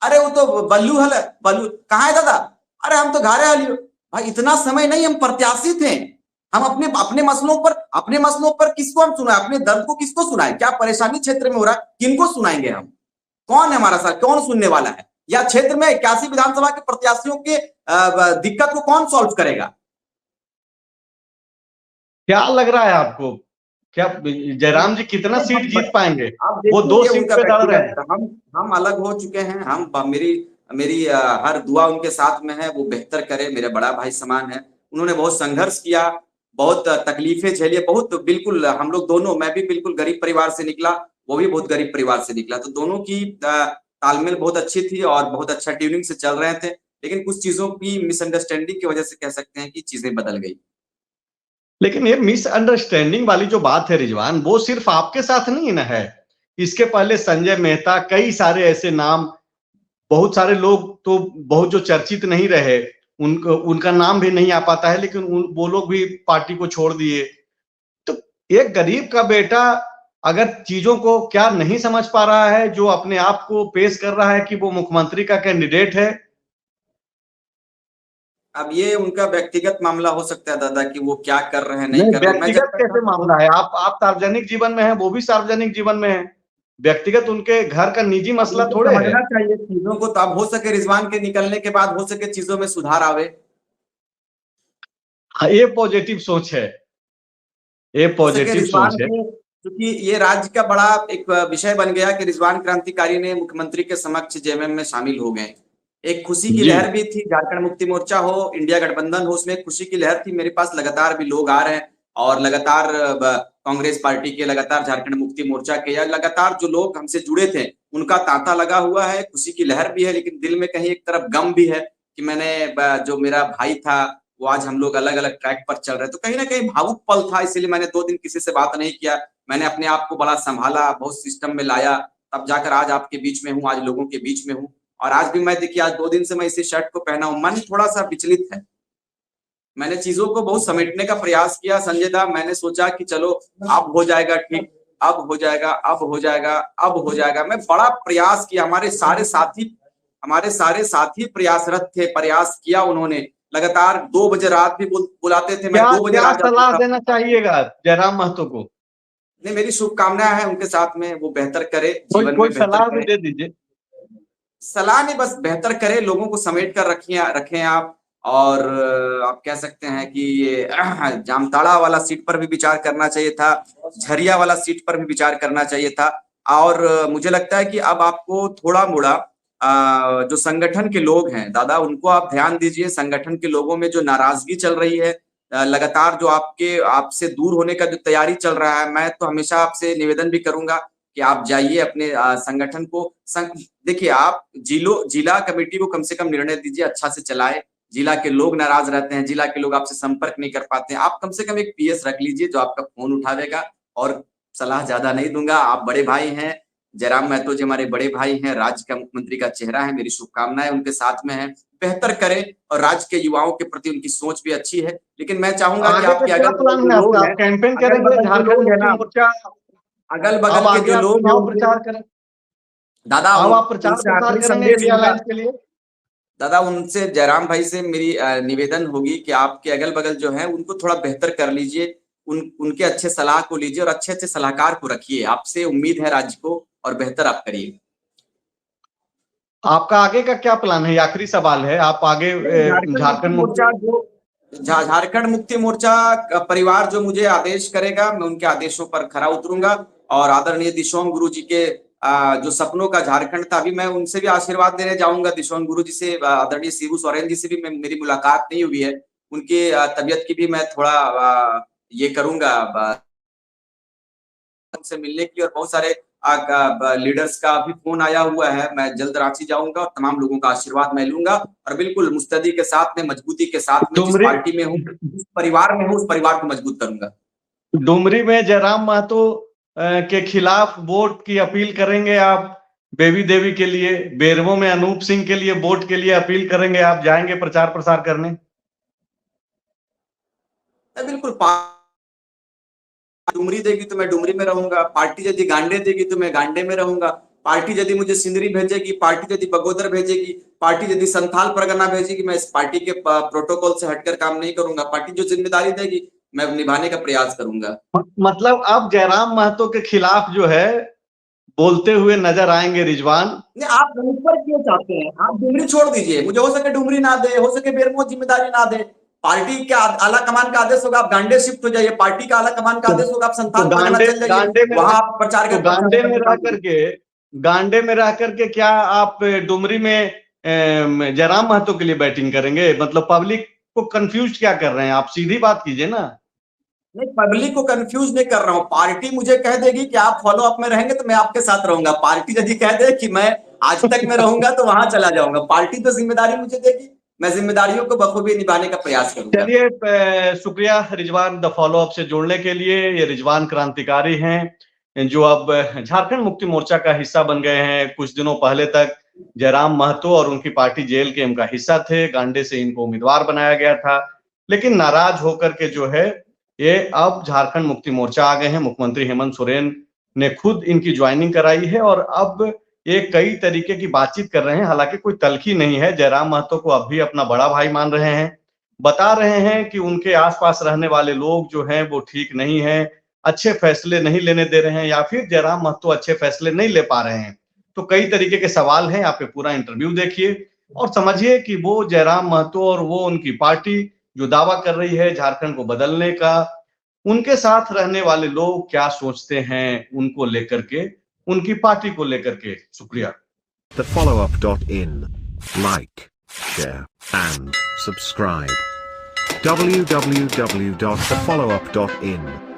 अरे वो तो बल्लू हल, बल्लू कहाँ है दादा? अरे हम तो घरे हली हो। भाई इतना समय नहीं, हम प्रत्याशी थे, हम अपने अपने मसलों पर किसको हम सुनाए, अपने दर्द को किसको सुनाए? क्या परेशानी क्षेत्र में हो रहा है, किनको सुनाएंगे हम? कौन है हमारा साथ, कौन सुनने वाला है? या क्षेत्र में 81 विधानसभा के प्रत्याशियों के दिक्कत को कौन सॉल्व करेगा? क्या लग रहा है आपको, क्या जयराम जी कितना सीट जीत पाएंगे? आप वो देखिए 2 ये सीट उनका पे लड़ रहे हैं। व्यक्तिगत, हम अलग हो चुके हैं, हम मेरी मेरी हर दुआ उनके साथ में है, वो बेहतर करे, मेरे बड़ा भाई समान है। उन्होंने बहुत संघर्ष किया, बहुत तकलीफें झेली, बहुत बिल्कुल हम लोग दोनों, मैं भी बिल्कुल गरीब परिवार से निकला, वो भी बहुत गरीब परिवार से निकला, तो दोनों की तालमेल बहुत अच्छी थी और बहुत अच्छा ट्यूनिंग से चल रहे थे। लेकिन कुछ चीजों की मिसअंडरस्टैंडिंग की वजह से कह सकते हैं कि चीजें बदल गई। लेकिन ये मिसअंडरस्टैंडिंग वाली जो बात है रिजवान, वो सिर्फ आपके साथ नहीं ना है। इसके पहले संजय मेहता, कई सारे ऐसे नाम, बहुत सारे लोग तो बहुत जो चर्चित नहीं रहे, उनका नाम भी नहीं आ पाता है, लेकिन वो लोग भी पार्टी को छोड़ दिए। तो एक गरीब का बेटा अगर चीजों को क्या नहीं समझ पा रहा है, जो अपने आप को पेश कर रहा है कि वो मुख्यमंत्री का कैंडिडेट है। अब ये उनका व्यक्तिगत मामला हो सकता है दादा कि वो क्या कर रहे हैं नहीं नहीं, कर रहे हैं। मैं जब व्यक्तिगत तक कैसे मामला है? आप सार्वजनिक जीवन में हैं, वो भी सार्वजनिक जीवन में है। व्यक्तिगत उनके घर का निजी अब मसला उनको थोड़े है। समझना चाहिए चीजों को, तो अब हो सके रिजवान के निकलने के बाद हो सके चीजों में सुधार आवे। हाँ, ये पॉजिटिव सोच है, ये हो सके पॉजिटिव रिजवान सोच है। के, क्योंकि ये राज्य का बड़ा एक विषय बन गया कि रिजवान क्रांतिकारी ने मुख्यमंत्री के समक्ष जेएमएम में शामिल हो गए। एक खुशी की जी। लहर भी थी, झारखंड मुक्ति मोर्चा हो, इंडिया गठबंधन हो, उसमें एक खुशी की लहर थी। मेरे पास लगातार भी लोग आ रहे हैं और लगातार कांग्रेस पार्टी के, लगातार झारखंड मुक्ति मोर्चा के, या लगातार जो लोग हमसे जुड़े थे उनका तांता लगा हुआ है। खुशी की लहर भी है, लेकिन दिल में कहीं एक तरफ गम भी है कि मैंने जो मेरा भाई था वो आज हम लोग अलग अलग ट्रैक पर चल रहे हैं। तो कहीं ना कहीं भावुक पल था, इसीलिए मैंने 2 दिन किसी से बात नहीं किया। मैंने अपने आप को बड़ा संभाला, बहुत सिस्टम में लाया, तब जाकर आज आपके बीच में हूँ, आज लोगों के बीच में हूँ। और आज भी मैं देखिए, आज 2 दिन से मैं इसी शर्ट को पहना हूं, मन थोड़ा सा विचलित है। मैंने चीजों को बहुत समेटने का प्रयास किया संजय दा, मैंने सोचा कि चलो अब हो जाएगा ठीक, अब हो जाएगा, अब हो जाएगा, अब हो जाएगा। मैं बड़ा प्रयास किया, हमारे सारे साथी प्रयासरत थे, प्रयास किया उन्होंने लगातार। 2 बजे रात भी बुलाते थे, मैं क्या 2 बजे क्या रात जाता सलाह था। देना चाहिएगा जयराम महतो को? नहीं, मेरी शुभकामनाएं हैं उनके साथ में, वो बेहतर करे, कोई जीवन कोई में बेहतर सलाह भी करे। दे दीजिए। सलाह नहीं, बस बेहतर करे, लोगों को समेट कर रखें आप। और आप कह सकते हैं कि ये जामताड़ा वाला सीट पर भी विचार करना चाहिए था, झरिया वाला सीट पर भी विचार करना चाहिए था। और मुझे लगता है कि अब आपको थोड़ा मोड़ा जो संगठन के लोग हैं दादा, उनको आप ध्यान दीजिए। संगठन के लोगों में जो नाराजगी चल रही है, लगातार जो आपसे दूर होने का जो तैयारी चल रहा है, मैं तो हमेशा आपसे निवेदन भी करूंगा कि आप जाइए अपने संगठन को देखिए, आप जिला कमेटी को कम से कम निर्णय दीजिए, अच्छा से चलाए। जिला के लोग नाराज रहते हैं, जिला के लोग आपसे संपर्क नहीं कर पाते हैं, आप कम से कम एक पीएस रख लीजिए जो आपका फोन उठावेगा। और सलाह ज्यादा नहीं दूंगा, आप बड़े भाई हैं, जयराम महतो जी हमारे बड़े भाई हैं, राज्य का मुख्यमंत्री का चेहरा है, मेरी शुभकामनाएं उनके साथ में है, बेहतर करें। और राज्य के युवाओं के प्रति उनकी सोच भी अच्छी है, लेकिन मैं चाहूंगा कि आगे का आपके क्या अगल बगल प्लान जो है लोग आपका? हैं, आप कैंपेन अगल करेंगे बगल जो झारखंड लोग हैं मुक्ति ना, मोर्चा? अगल अब बगल के आगे जो आप लोग हैं चुनाव उनके, प्रचार करें? दादा अब आप प्रचार उनसे प्रसार आखिरी करेंगे संदेश इंडिया उनका, अलायंस के लिए? दादा उनसे जयराम भाई से मेरी निवेदन होगी कि आपके अगल बगल जो है उनको थोड़ा बेहतर कर लीजिए, उनके अच्छे सलाह को लीजिए और अच्छे अच्छे सलाहकार को रखिए। आपसे उम्मीद है राज्य को, और बेहतर आप करिए। आपका आगे का क्या प्लान है? ये आखिरी सवाल है। आप आगे झारखंड मुक्ति झारखंड मुक्ति मोर्चा जो झारखंड मुक्ति मोर्चा का परिवार जो मुझे आदेश करेगा, मैं उनके आदेशों पर खरा उतरूंगा। और आदरणीय दिशोम गुरु जी के जो सपनों का झारखंड था, अभी मैं उनसे भी आशीर्वाद देने जाऊंगा। दिशोन गुरु जी से, आदरणीय शिबू सोरेन जी से भी मेरी मुलाकात नहीं हुई है। उनकी तबीयत की भी मैं थोड़ा ये करूंगा, उनसे मिलने की। और बहुत सारे लीडर्स का भी फोन आया हुआ है। मैं जल्द रांची जाऊंगा और तमाम लोगों का आशीर्वाद मैं लूंगा, और बिल्कुल मुस्तैदी के साथ में, मजबूती के साथ में, जिस डुमरी पार्टी में हूँ, जिस परिवार में हूँ, उस परिवार को मजबूत करूंगा। डुमरी में जयराम महतो के खिलाफ वोट की अपील करेंगे आप? बेबी देवी के लिए, बेरमो में अनूप सिंह के लिए वोट के लिए अपील करेंगे आप? जाएंगे प्रचार प्रसार करने? बिल्कुल, डुमरी देगी तो मैं डुमरी में रहूंगा, पार्टी यदि गांडे देगी तो मैं गांडे में रहूंगा, पार्टी यदि मुझे सिंदरी भेजेगी, पार्टी यदि बगोदर भेजेगी, पार्टी यदि संथाल परगना भेजेगी, मैं इस पार्टी के प्रोटोकॉल से हटकर काम नहीं करूंगा। पार्टी जो जिम्मेदारी देगी मैं निभाने का प्रयास करूंगा। मतलब आप जयराम महतो के खिलाफ जो है बोलते हुए नजर आएंगे रिजवान? नहीं, आप ऊपर क्यों चाहते हैं? आप डुमरी छोड़ दीजिए, मुझे हो सके डुमरी ना दे, हो सके बेरमो जिम्मेदारी ना दे, पार्टी के आला कमान का आदेश होगा आप गांडे शिफ्ट हो जाइए, पार्टी का आला कमान का आदेश होगा आप संथाल परगना चल जाइए, वहां आप प्रचार तो गांडे में रह करके क्या आप डुमरी में जयराम महतो के लिए बैटिंग करेंगे? मतलब पब्लिक को कंफ्यूज क्या कर रहे हैं आप? सीधी बात कीजिए ना। नहीं, पब्लिक को कंफ्यूज नहीं कर रहा हूँ। पार्टी मुझे कह देगी कि आप फॉलो अप में रहेंगे तो मैं आपके साथ रहूंगा। पार्टी यदि कह दे कि मैं आज तक में रहूंगा तो वहां चला जाऊंगा। पार्टी तो जिम्मेदारी मुझे देगी, मैं जिम्मेदारियों को बखूबी निभाने का प्रयास करूंगा। चलिए, शुक्रिया रिजवान द फॉलो अप से जुड़ने के लिए। ये रिजवान क्रांतिकारी हैं जो अब झारखंड मुक्ति मोर्चा का हिस्सा बन गए हैं। कुछ दिनों पहले तक जयराम महतो और उनकी पार्टी JLKM का हिस्सा थे। गांडे से इनको उम्मीदवार बनाया गया था, लेकिन नाराज होकर के जो है ये अब झारखंड मुक्ति मोर्चा आ गए हैं। मुख्यमंत्री हेमंत सोरेन ने खुद इनकी ज्वाइनिंग कराई है और अब ये कई तरीके की बातचीत कर रहे हैं। हालांकि कोई तल्खी नहीं है, जयराम महतो को अब भी अपना बड़ा भाई मान रहे हैं। बता रहे हैं कि उनके आसपास रहने वाले लोग जो हैं वो ठीक नहीं है, अच्छे फैसले नहीं लेने दे रहे हैं, या फिर जयराम महतो अच्छे फैसले नहीं ले पा रहे हैं। तो कई तरीके के सवाल हैं। आप ये पूरा इंटरव्यू देखिए और समझिए कि वो जयराम महतो और वो उनकी पार्टी जो दावा कर रही है झारखंड को बदलने का, उनके साथ रहने वाले लोग क्या सोचते हैं उनको लेकर के, उनकी पार्टी को लेकर के। शुक्रिया। thefollowup.in. Like, share, and subscribe. www.thefollowup.in